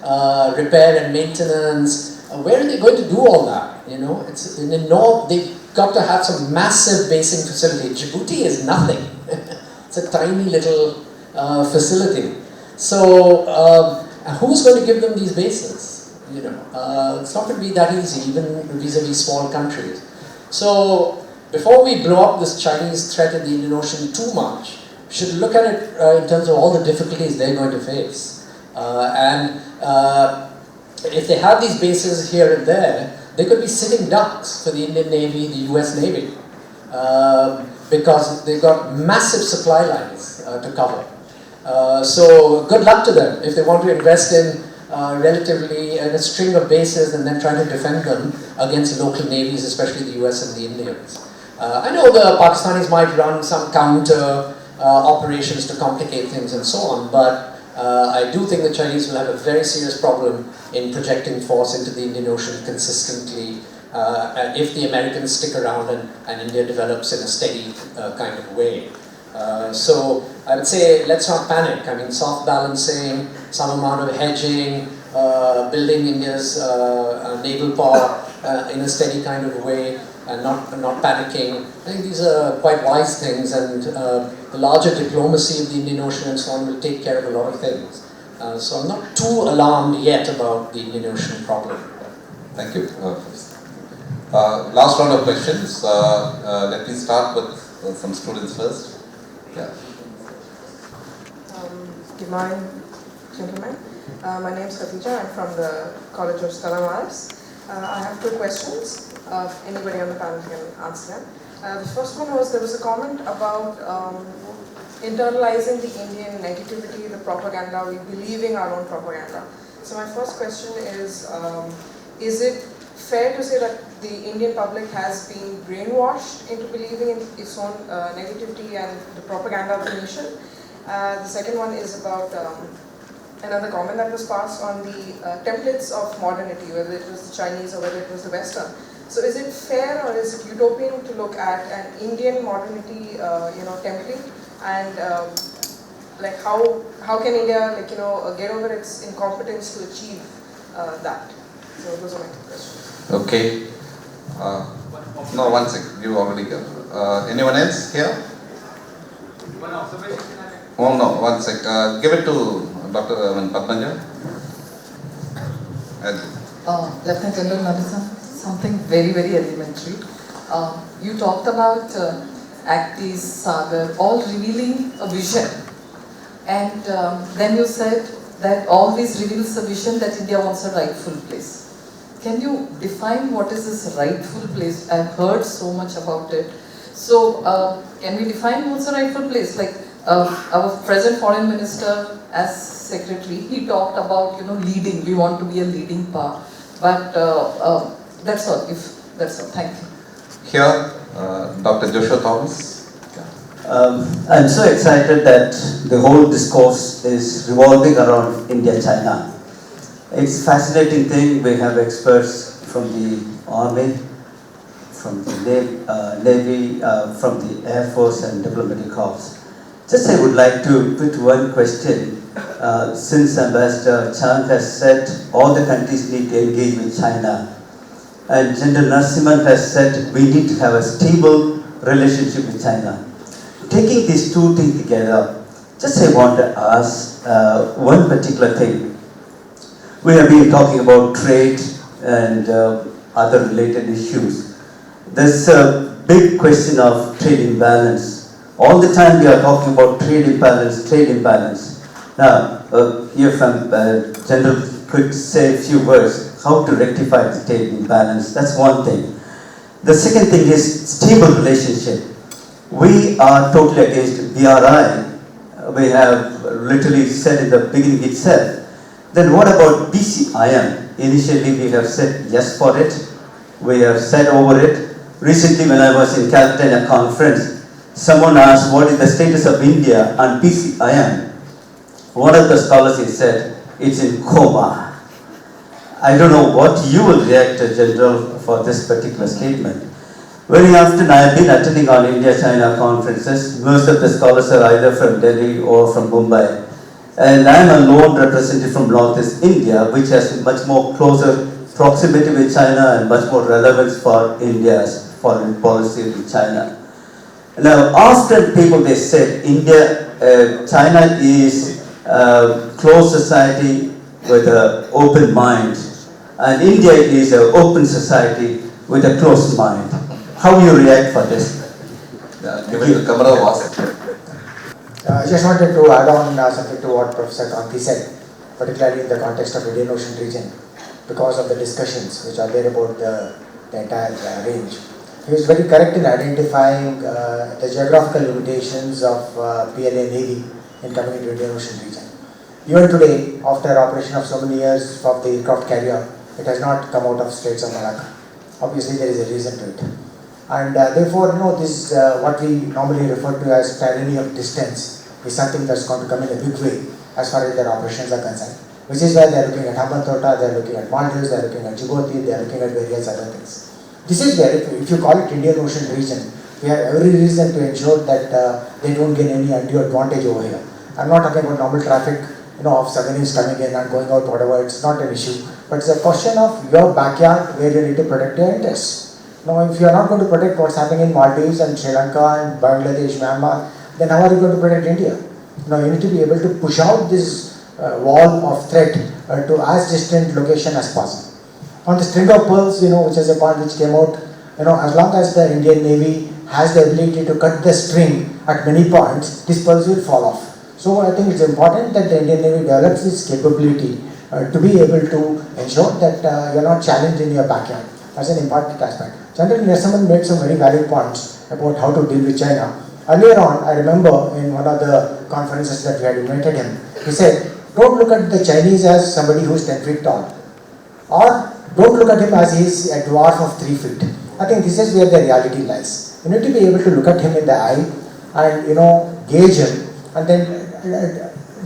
repair and maintenance. Where are they going to do all that? You know, it's in the north, they've got to have some massive basing facility. Djibouti is nothing. It's a tiny little facility. So, who's going to give them these bases? You know, it's not going to be that easy, even vis-a-vis small countries. So, before we blow up this Chinese threat in the Indian Ocean too much, we should look at it in terms of all the difficulties they're going to face. If they have these bases here and there, they could be sitting ducks for the Indian Navy, the US Navy, because they've got massive supply lines to cover. So good luck to them if they want to invest in relatively a string of bases and then try to defend them against local navies, especially the US and the Indians. I know the Pakistanis might run some counter operations to complicate things and so on, but I do think the Chinese will have a very serious problem in projecting force into the Indian Ocean consistently if the Americans stick around and India develops in a steady kind of way. So I would say let's not panic. I mean, soft balancing, some amount of hedging, building India's naval power in a steady kind of way, and not panicking. I think these are quite wise things, and the larger diplomacy of the Indian Ocean and so on will take care of a lot of things. So I'm not too alarmed yet about the Indian Ocean problem. Thank you. Last round of questions. Let me start with some students first. Yeah. Good morning, gentlemen. My name is Khatija. I'm from the College of Stella Maris. I have two questions. Anybody on the panel can answer them. The first one was, there was a comment about internalizing the Indian negativity, the propaganda, we believing our own propaganda. So my first question is it fair to say that the Indian public has been brainwashed into believing in its own negativity and the propaganda of the nation? The second one is about another comment that was passed on the templates of modernity, whether it was the Chinese or whether it was the Western. So is it fair or is it utopian to look at an Indian modernity, template, and like how can India, get over its incompetence to achieve that? So those are my two questions. Okay. No, one second. You already got. Anyone else here? One observation. Oh no, one sec. Give it to Dr. Padmanja. Lieutenant General Narasimhan, something very, very elementary. You talked about Actis, Sagar, all revealing a vision. And then you said that all this reveals a vision that India wants a rightful place. Can you define what is this rightful place? I've heard so much about it. So can we define what's a rightful place? Like our present foreign minister as secretary, he talked about, leading. We want to be a leading power. But that's all. Thank you. Here, Dr. Joshua Thomas. I'm so excited that the whole discourse is revolving around India-China. It's a fascinating thing. We have experts from the Army, from the Navy, from the Air Force and diplomatic corps. Just I would like to put one question. Since Ambassador Chuang has said all the countries need to engage with China, and General Narasimhan has said we need to have a stable relationship with China. Taking these two things together, just I want to ask one particular thing. We have been talking about trade and other related issues. There's a big question of trade imbalance. All the time we are talking about trade imbalance, trade imbalance. Now, if General could say a few words, how to rectify the trade imbalance, that's one thing. The second thing is stable relationship. We are totally against BRI. We have literally said in the beginning itself. Then what about BCIM? Initially we have said yes for it. We have said over it. Recently when I was in Calcutta in a conference, someone asked what is the status of India on BCIM. One of the scholars said, it's in coma. I don't know what you will react to, General, for this particular statement. Very often I have been attending on India-China conferences. Most of the scholars are either from Delhi or from Mumbai. And I am a lone representative from Northeast India, which has much more closer proximity with China and much more relevance for India's foreign policy with China. Now, often people they say China is a closed society with an open mind, and India is an open society with a closed mind. How do you react for this? I just wanted to add on something to what Professor Kanti said, particularly in the context of Indian Ocean region, because of the discussions which are there about the entire range. He was very correct in identifying the geographical limitations of PLA Navy in coming into Indian Ocean region. Even today, after operation of so many years of the aircraft carrier, it has not come out of Straits of Malacca. Obviously, there is a reason to it. And therefore, this what we normally refer to as tyranny of distance is something that's going to come in a big way as far as their operations are concerned. Which is why they are looking at Hambantota, they are looking at Maldives, they are looking at Djibouti, they are looking at various other things. This is where, if you call it Indian Ocean region, we have every reason to ensure that they don't gain any undue advantage over here. I'm not talking about normal traffic, of submarines coming in and going out, whatever. It's not an issue. But it's a question of your backyard where you need to protect your interests. Now, if you are not going to protect what's happening in Maldives and Sri Lanka and Bangladesh, Myanmar, then how are you going to protect India? Now, you need to be able to push out this wall of threat to as distant location as possible. On the string of pearls, which is a point which came out, as long as the Indian Navy has the ability to cut the string at many points, these pearls will fall off. So I think it's important that the Indian Navy develops its capability to be able to ensure that you're not challenged in your backyard. That's an important aspect. General Narasimhan made some very valid points about how to deal with China. Earlier on, I remember in one of the conferences that we had invited him, he said, don't look at the Chinese as somebody who's 10 feet tall. Or don't look at him as he's a dwarf of 3 feet. I think this is where the reality lies. You need to be able to look at him in the eye and, gauge him and then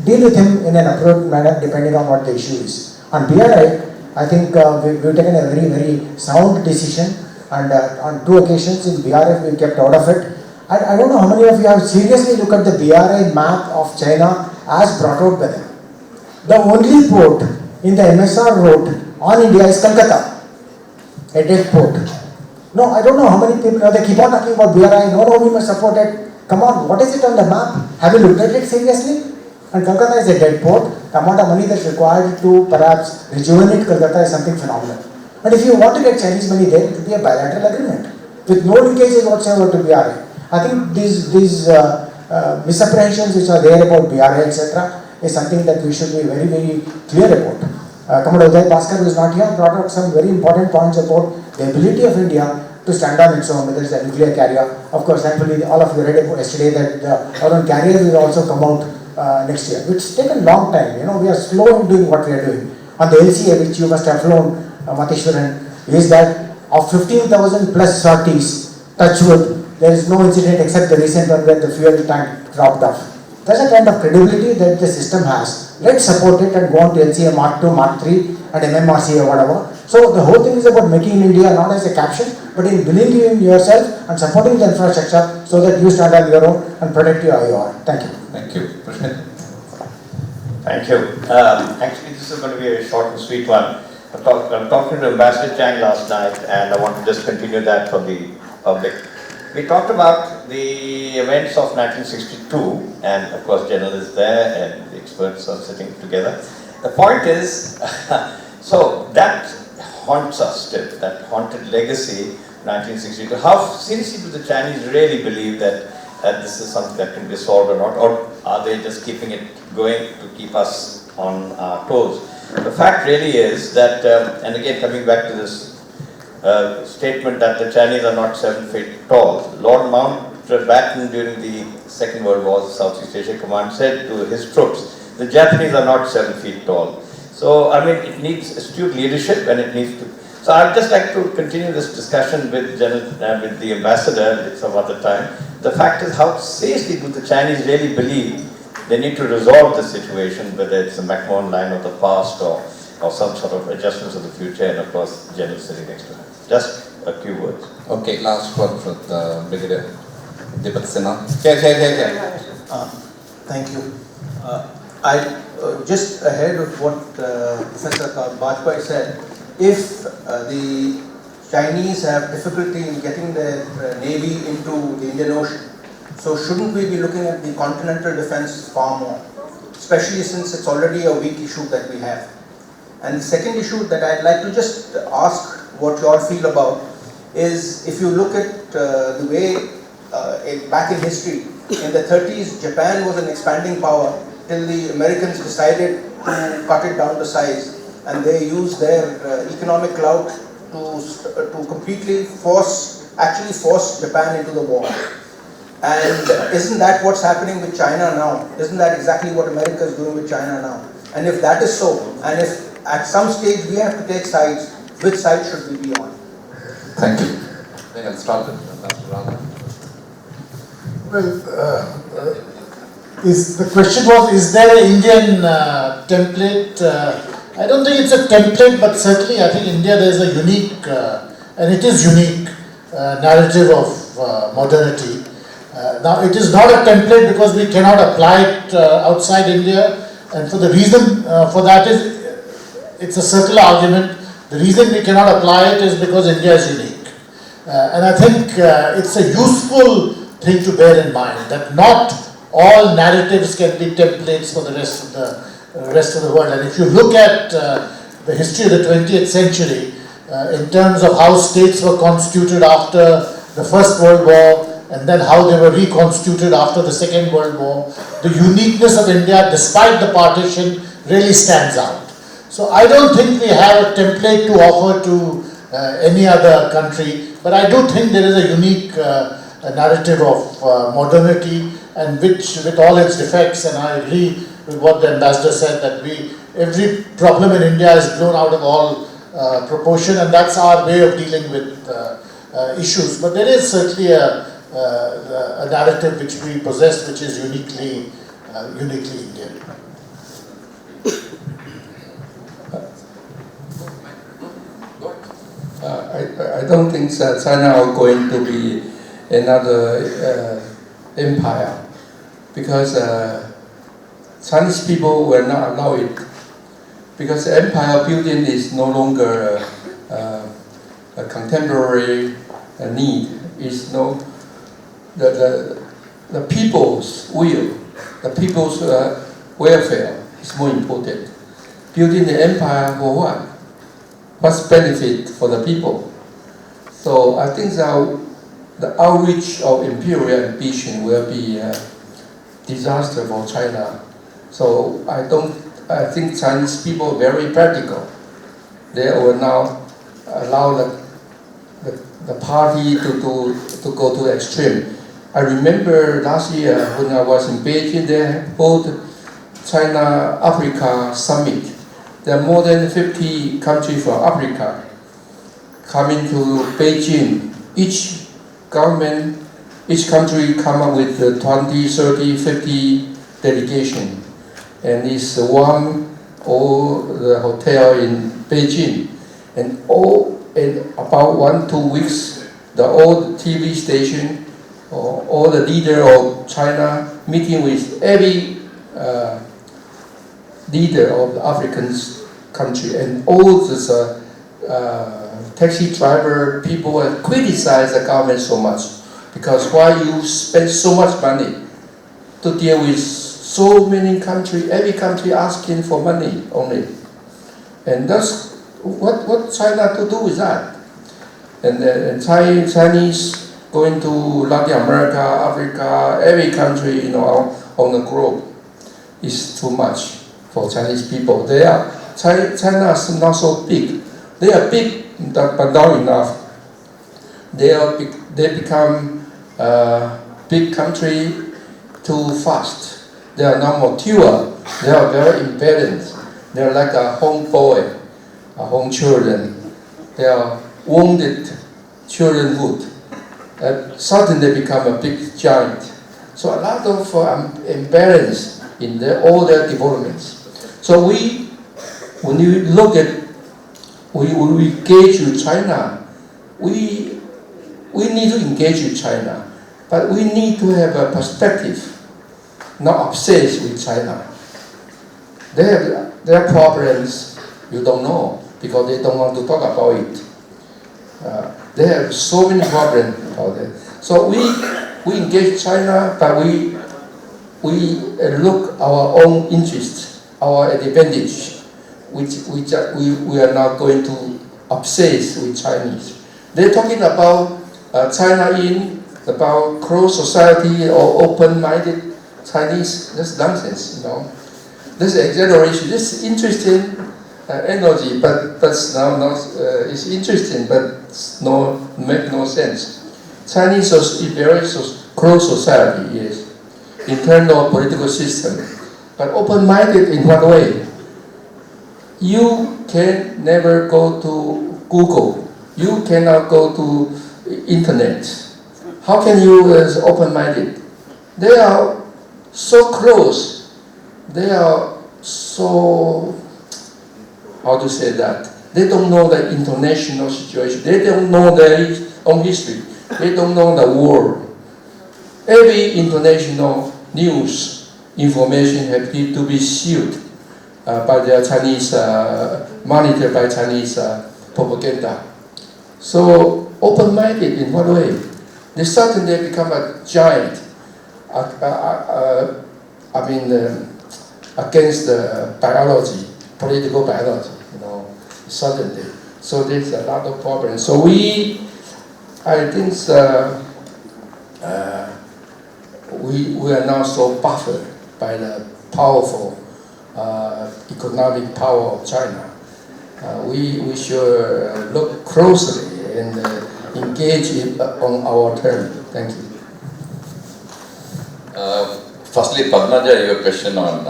deal with him in an appropriate manner depending on what the issue is. On BRI, I think we've taken a very, very sound decision, and on 2 occasions in BRF we kept out of it. I don't know how many of you have seriously looked at the BRI map of China as brought out by them. The only port in the MSR route on India is Calcutta, a dead port. No, I don't know how many people, they keep on talking about BRI, no, we must support it. Come on, what is it on the map? Have you looked at it seriously? And Calcutta is a dead port. The amount of money that's required to perhaps rejuvenate Calcutta is something phenomenal. And if you want to get Chinese money there, it will be a bilateral agreement with no linkages whatsoever to BRI. I think these misapprehensions which are there about BRI, etc., is something that we should be very, very clear about. Commander Uday, Bhaskar, who is not here, brought out some very important points about the ability of India to stand on its own, whether it's a nuclear carrier. Of course, thankfully, all of you read yesterday that our own carriers will also come out next year. It's taken a long time. We are slow in doing what we are doing. On the LCA, which you must have flown, Matheswaran, is that of 15,000 plus sorties, touch wood, there is no incident except the recent one where the fuel tank dropped off. That's a kind of credibility that the system has. Let's support it and go on to LCA Mark 2, Mark 3 and MMRC or whatever. So the whole thing is about making in India not as a caption, but in believing in yourself and supporting the infrastructure so that you stand on your own and protect your IOR. Thank you. Thank you. Thank you. Actually, this is going to be a short and sweet one. I'm talking to Ambassador Chang last night, and I want to just continue that for the public. We talked about the events of 1962, and of course, journalists there and the experts are sitting together. The point is, so that haunts us still, that haunted legacy, 1962. How seriously do the Chinese really believe that this is something that can be solved or not, or are they just keeping it going to keep us on our toes? The fact really is that, and again coming back to this statement that the Chinese are not 7 feet tall, Lord Mountbatten during the Second World War, the Southeast Asia Command said to his troops, the Japanese are not 7 feet tall. So, I mean, it needs astute leadership and it needs to. So, I'd just like to continue this discussion with with the ambassador some other time. The fact is, how seriously do the Chinese really believe they need to resolve the situation, whether it's a McMahon line of the past or some sort of adjustments of the future, and of course, General sitting next to him. Just a few words. Okay, last word from the Brigadier Deepak Sinha. Thank you. Just ahead of what Professor Bajpai said, if the Chinese have difficulty in getting their navy into the Indian Ocean, so shouldn't we be looking at the continental defense far more, especially since it's already a weak issue that we have? And the second issue that I'd like to just ask what you all feel about is, if you look at the way back in history, in the 30s, Japan was an expanding power till the Americans decided to cut it down to size, and they used their economic clout to completely force Japan into the war. And isn't that what's happening with China now? Isn't that exactly what America is doing with China now? And if that is so, and if at some stage we have to take sides, which side should we be on? Thank you. Then I'll start with Dr. Raghavan. Well, the question was, is there an Indian template? I don't think it's a template, but certainly I think India there is a unique, and it is unique, narrative of modernity. Now it is not a template because we cannot apply it outside India, and for the reason for that is, it's a circular argument. The reason we cannot apply it is because India is unique. And I think it's a useful thing to bear in mind that not all narratives can be templates for the rest of the world. And if you look at the history of the 20th century, in terms of how states were constituted after the First World War, and then how they were reconstituted after the Second World War, the uniqueness of India, despite the partition, really stands out. So I don't think we have a template to offer to any other country, but I do think there is a unique narrative of modernity, and which, with all its defects, and I agree with what the ambassador said, that every problem in India is blown out of all proportion, and that's our way of dealing with issues. But there is certainly a narrative which we possess, which is uniquely Indian. I don't think that China are going to be another empire, because Chinese people will not allow it, because empire building is no longer a contemporary need. It's the people's will, the people's welfare is more important. Building the empire for what? What's benefit for the people? So I think that the outreach of imperial ambition will be a disaster for China. So I think Chinese people are very practical. They will now allow the party to go to the extreme. I remember last year when I was in Beijing, they held China-Africa Summit. There are more than 50 countries from Africa coming to Beijing. Each government each country come up with 20, 30, 50 delegation. And it's one or the hotel in Beijing. And in about 1-2 weeks, the old TV station or all the leader of China meeting with every leader of the African country, and all this taxi driver people criticize the government so much because why you spend so much money to deal with so many countries, every country asking for money only, and that's what China to do with that, and Chinese going to Latin America, Africa, every country on the globe is too much for Chinese people. China is not so big. They are big, but not enough. They become a big country too fast. They are not mature. They are very imbalanced. They are like a home boy, a home children. They are wounded childrenhood. Suddenly they become a big giant. So a lot of imbalance in all their developments. So when you look at, when we engage with China, we need to engage with China, but we need to have a perspective, not obsessed with China. They have their problems you don't know because they don't want to talk about it. They have so many problems about it. So we engage China, but we look our own interests, our advantage, which we are not going to obsess with Chinese. They're talking about China about closed society or open-minded Chinese. That's nonsense, This is exaggeration. This is interesting energy, but it's interesting, but make no sense. Chinese is a very closed society, yes. Internal political system, but open-minded in what way? You can never go to Google. You cannot go to internet. How can you as open-minded? They are so close. They are so, how to say that? They don't know the international situation. They don't know their own history. They don't know the world. Every international news information has to be sealed by the Chinese, monitored by Chinese propaganda. So open-minded in what way? They suddenly become a giant. Against the biology, political biology, suddenly. So there's a lot of problems. So I think we are now so buffered by the powerful economic power of China. We should look closely and engage on our term. Thank you. Firstly, Padmaja, your question on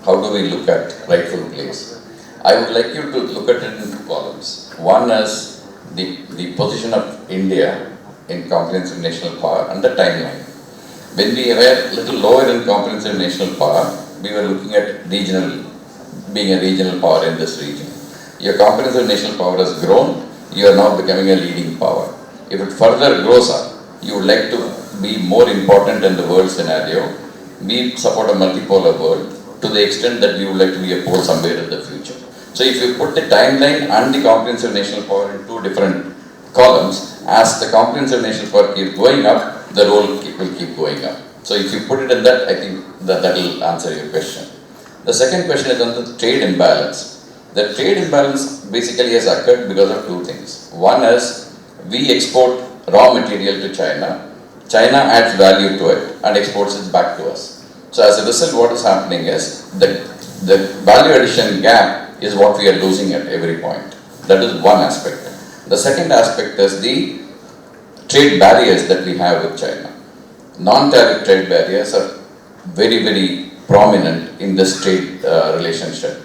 how do we look at rightful place. I would like you to look at it in two columns. One is the position of India in comprehensive national power and the timeline. When we were a little lower in comprehensive national power, we were looking at being a regional power in this region. Your comprehensive national power has grown, you are now becoming a leading power. If it further grows up, you would like to be more important in the world scenario, we support a multipolar world to the extent that we would like to be a pole somewhere in the future. So if you put the timeline and the comprehensive national power in two different columns, as the comprehensive national power keeps going up, the role will keep going up. So if you put it in that, I think that will answer your question. The second question is on the trade imbalance. The trade imbalance basically has occurred because of two things. One is we export raw material to China. China adds value to it and exports it back to us. So as a result, what is happening is the value addition gap is what we are losing at every point. That is one aspect. The second aspect is the trade barriers that we have with China. Non-tariff trade barriers are very, very prominent in this trade relationship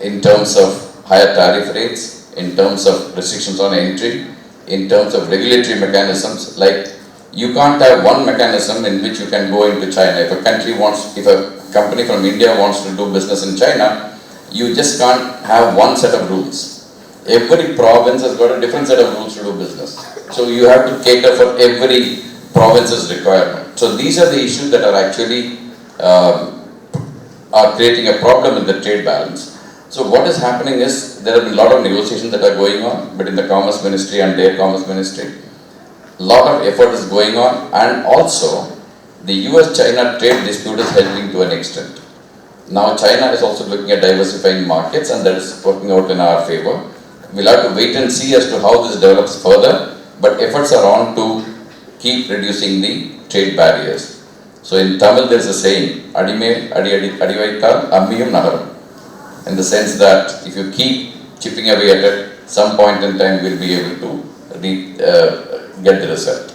in terms of higher tariff rates, in terms of restrictions on entry, in terms of regulatory mechanisms like You can't have one mechanism in which you can go into China. If a company from India wants to do business in China, you just can't have one set of rules. Every province has got a different set of rules to do business. So you have to cater for every province's requirement. So these are the issues that are actually are creating a problem in the trade balance. So what is happening is there have been a lot of negotiations that are going on between the Commerce Ministry and their Commerce Ministry. A lot of effort is going on, and also the US-China trade dispute is helping to an extent. Now China is also looking at diversifying markets, and that is working out in our favor. We'll have to wait and see as to how this develops further, but efforts are on to keep reducing the trade barriers. So in Tamil there is a saying, Adimel, Adivaital, Ammiyum Nagaram. In the sense that if you keep chipping away at it, some point in time we'll be able to get the result.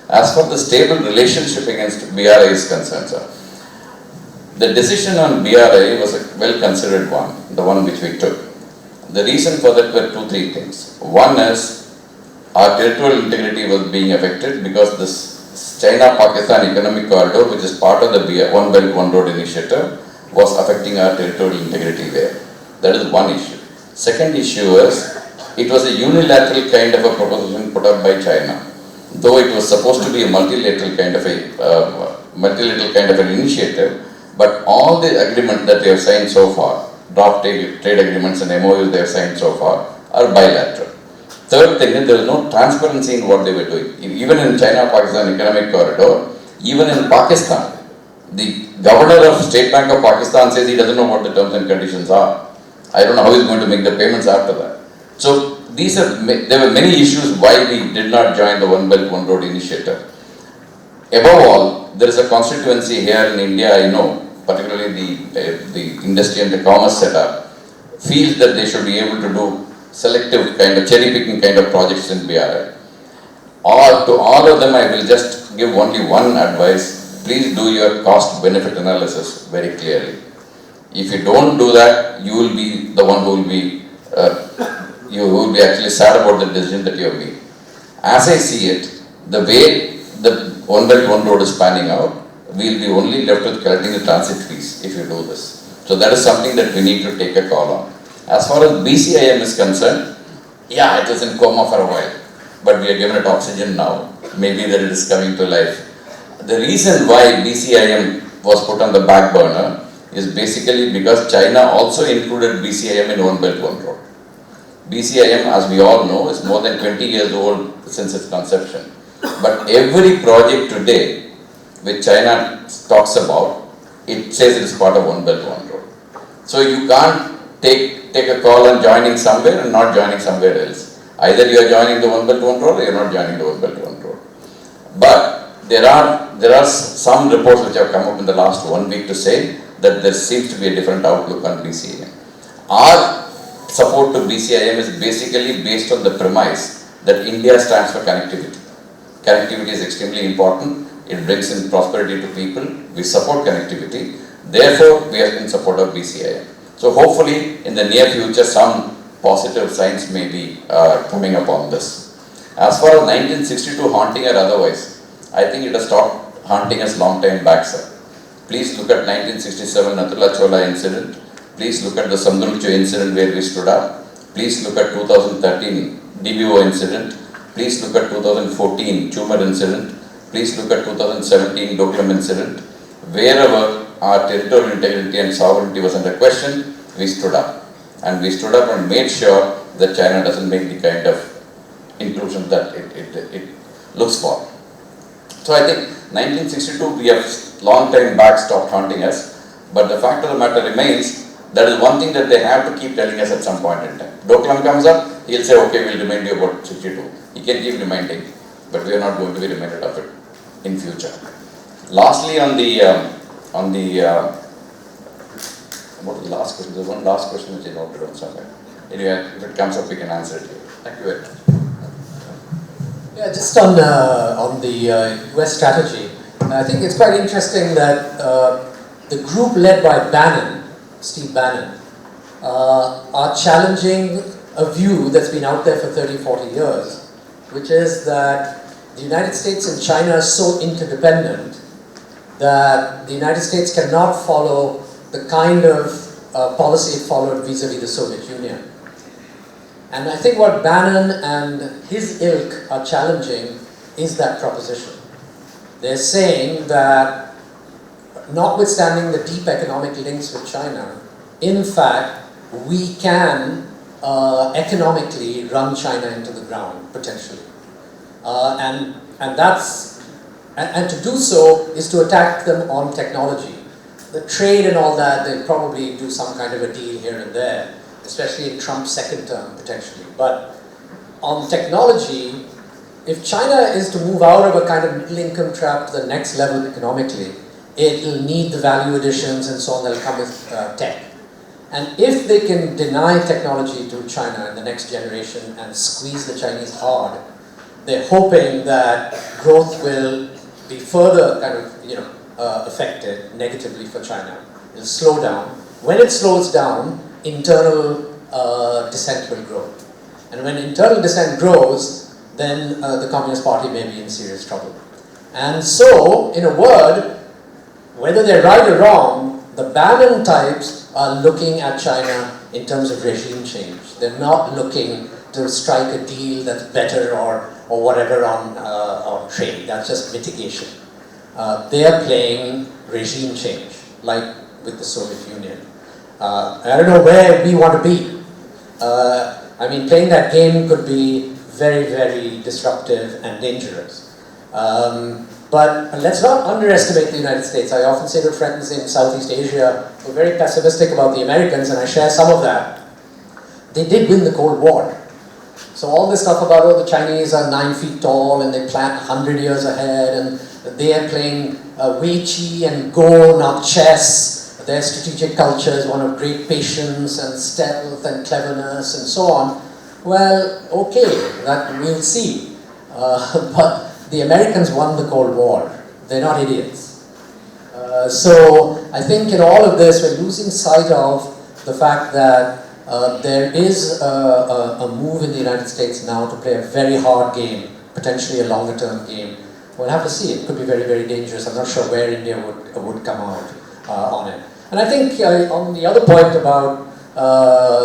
As for the stable relationship against BRI is concerned, sir, the decision on BRI was a well considered one, the one which we took. The reason for that were 2-3 things. One is our territorial integrity was being affected because this China-Pakistan economic corridor, which is part of the One Belt One Road initiative, was affecting our territorial integrity there. That is one issue. Second issue is, it was a unilateral kind of a proposition put up by China. Though it was supposed to be a multilateral kind of an initiative, but all the agreements that they have signed so far, draft trade agreements and MOUs they have signed so far, are bilateral. Third thing is, there is no transparency in what they were doing. Even in China-Pakistan economic corridor, even in Pakistan, the governor of State Bank of Pakistan says he doesn't know what the terms and conditions are. I don't know how he's going to make the payments after that. So there were many issues why we did not join the One Belt One Road initiative. Above all, there is a constituency here in India, I know, particularly the industry and the commerce setup, feels that they should be able to do selective kind of cherry picking kind of projects in BRI. Or to all of them, I will just give only one advice. Please do your cost benefit analysis very clearly. If you don't do that, you will be the one who will be actually sad about the decision that you have made. As I see it, the way the One Belt One Road is panning out, we will be only left with collecting the transit fees if you do this. So that is something that we need to take a call on. As far as BCIM is concerned, yeah, it was in coma for a while, but we are given it oxygen now. Maybe that it is coming to life. The reason why BCIM was put on the back burner is basically because China also included BCIM in One Belt One Road. BCIM, as we all know, is more than 20 years old since its conception. But every project today which China talks about, it says it is part of One Belt One Road. So you can't take a call on joining somewhere and not joining somewhere else. Either you are joining the One Belt One Road or you are not joining the One Belt One Road. But there are some reports which have come up in the last 1 week to say that there seems to be a different outlook on BCIM. Our support to BCIM is basically based on the premise that India stands for connectivity. Connectivity is extremely important. It brings in prosperity to people. We support connectivity. Therefore, we are in support of BCIM. So hopefully, in the near future, some positive signs may be coming up on this. As far as 1962 haunting or otherwise, I think it has stopped haunting us long time back, sir. Please look at 1967 Natula Chola incident. Please look at the Samdrukcho incident where we stood up. Please look at 2013 DBO incident. Please look at 2014 Tumor incident. Please look at 2017 Doklam incident. Wherever our territorial integrity and sovereignty was under question, we stood up. And we stood up and made sure that China doesn't make the kind of inclusion that it looks for. So I think 1962 we have long time back stopped haunting us, but the fact of the matter remains, that is one thing that they have to keep telling us at some point in time. Doklam comes up, he'll say, okay, we'll remind you about 62. He can keep reminding, but we are not going to be reminded of it in future. Lastly, on the what was the last question? There's one last question which I noted on somewhere. Anyway, if it comes up, we can answer it here. Thank you very much. Yeah, just on the US strategy, I think it's quite interesting that the group led by Bannon, Steve Bannon, are challenging a view that's been out there for 30, 40 years, which is that the United States and China are so interdependent that the United States cannot follow the kind of policy it followed vis-a-vis the Soviet Union. And I think what Bannon and his ilk are challenging is that proposition. They're saying that notwithstanding the deep economic links with China, in fact, we can economically run China into the ground, potentially. And to do so is to attack them on technology. The trade and all that, they'll probably do some kind of a deal here and there, especially in Trump's second term, potentially. But on technology, if China is to move out of a kind of middle-income trap to the next level economically, it will need the value additions and so on that will come with tech. And if they can deny technology to China in the next generation and squeeze the Chinese hard, they're hoping that growth will be further kind of, affected negatively for China. It'll slow down. When it slows down, internal dissent will grow. And when internal dissent grows, then the Communist Party may be in serious trouble. And so, in a word, whether they're right or wrong, the Bannon types are looking at China in terms of regime change. They're not looking to strike a deal that's better or whatever on trade. That's just mitigation. They are playing regime change, like with the Soviet Union. I don't know where we want to be. Playing that game could be very, very disruptive and dangerous. But let's not underestimate the United States. I often say to friends in Southeast Asia who are very pessimistic about the Americans, and I share some of that. They did win the Cold War. So all this stuff about, the Chinese are 9 feet tall and they plan 100 years ahead and they are playing Wei Qi and Go, not chess. Their strategic culture is one of great patience and stealth and cleverness and so on. Well, okay, that we'll see. But the Americans won the Cold War. They're not idiots. So I think in all of this, we're losing sight of the fact that there is a move in the United States now to play a very hard game, potentially a longer term game. We'll have to see. It could be very, very dangerous. I'm not sure where India would come out on it. And I think on the other point about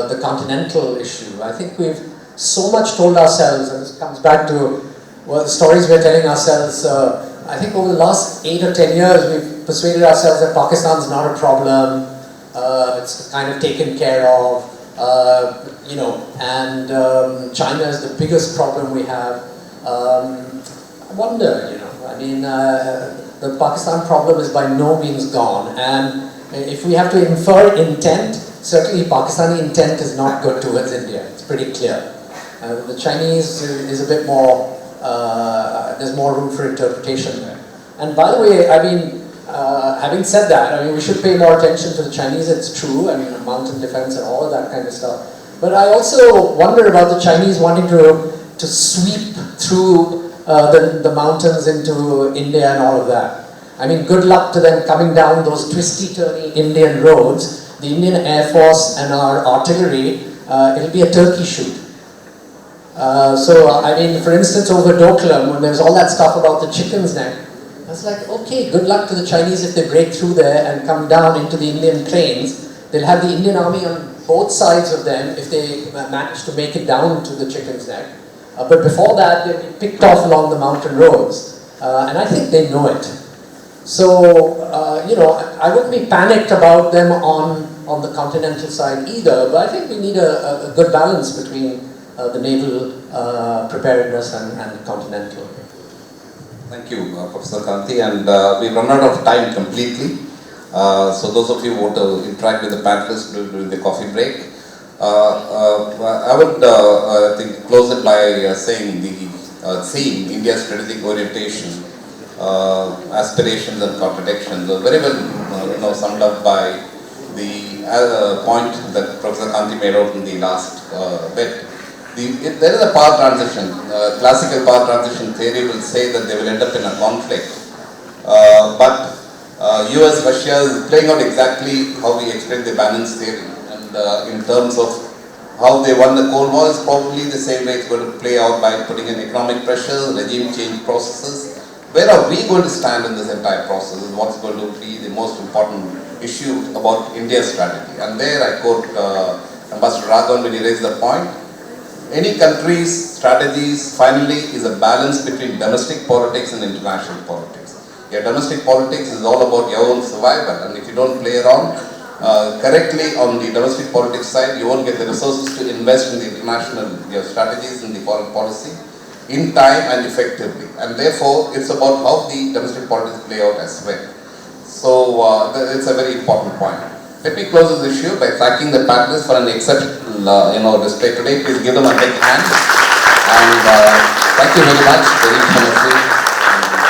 the continental issue, I think we've so much told ourselves, and this comes back to the stories we're telling ourselves. I think over the last 8 or 10 years, we've persuaded ourselves that Pakistan's not a problem. It's kind of taken care of. And China is the biggest problem we have. I wonder, the Pakistan problem is by no means gone. And if we have to infer intent, certainly Pakistani intent is not good towards India. It's pretty clear. The Chinese is a bit more, there's more room for interpretation there. And by the way, having said that, we should pay more attention to the Chinese, it's true, mountain defense and all of that kind of stuff. But I also wonder about the Chinese wanting to sweep through the mountains into India and all of that. Good luck to them coming down those twisty-turny Indian roads. The Indian Air Force and our artillery, it'll be a turkey shoot. For instance, over Doklam, when there's all that stuff about the chicken's neck, I was like, okay, good luck to the Chinese if they break through there and come down into the Indian plains. They'll have the Indian army on both sides of them if they manage to make it down to the chicken's neck. But before that, they'll be picked off along the mountain roads. And I think they know it. So, I wouldn't be panicked about them on the continental side either, but I think we need a good balance between the naval preparedness and continental. Thank you, Professor Kanti, and we've run out of time completely. So those of you who want to interact with the panelists during the coffee break, I would close it by saying the theme, India's strategic orientation, aspirations and contradictions, are very well summed up by the point that Professor Kanti made out in the last bit. There is a power transition. Classical power transition theory will say that they will end up in a conflict. But US, Russia is playing out exactly how we explained the balance theory. And in terms of how they won the Cold War is probably the same way it's going to play out by putting in economic pressures, regime change processes. Where are we going to stand in this entire process is what's going to be the most important issue about India's strategy. And there I quote Ambassador Raghavan when he raised the point. Any country's strategies finally is a balance between domestic politics and international politics. Your domestic politics is all about your own survival, and if you don't play around correctly on the domestic politics side, you won't get the resources to invest in the international strategies in the foreign policy in time and effectively. And therefore, it's about how the domestic politics play out as well. So it's a very important point. Let me close this issue by thanking the panelists for an exceptional display today. Please give them a big hand. And thank you very much. Very informative.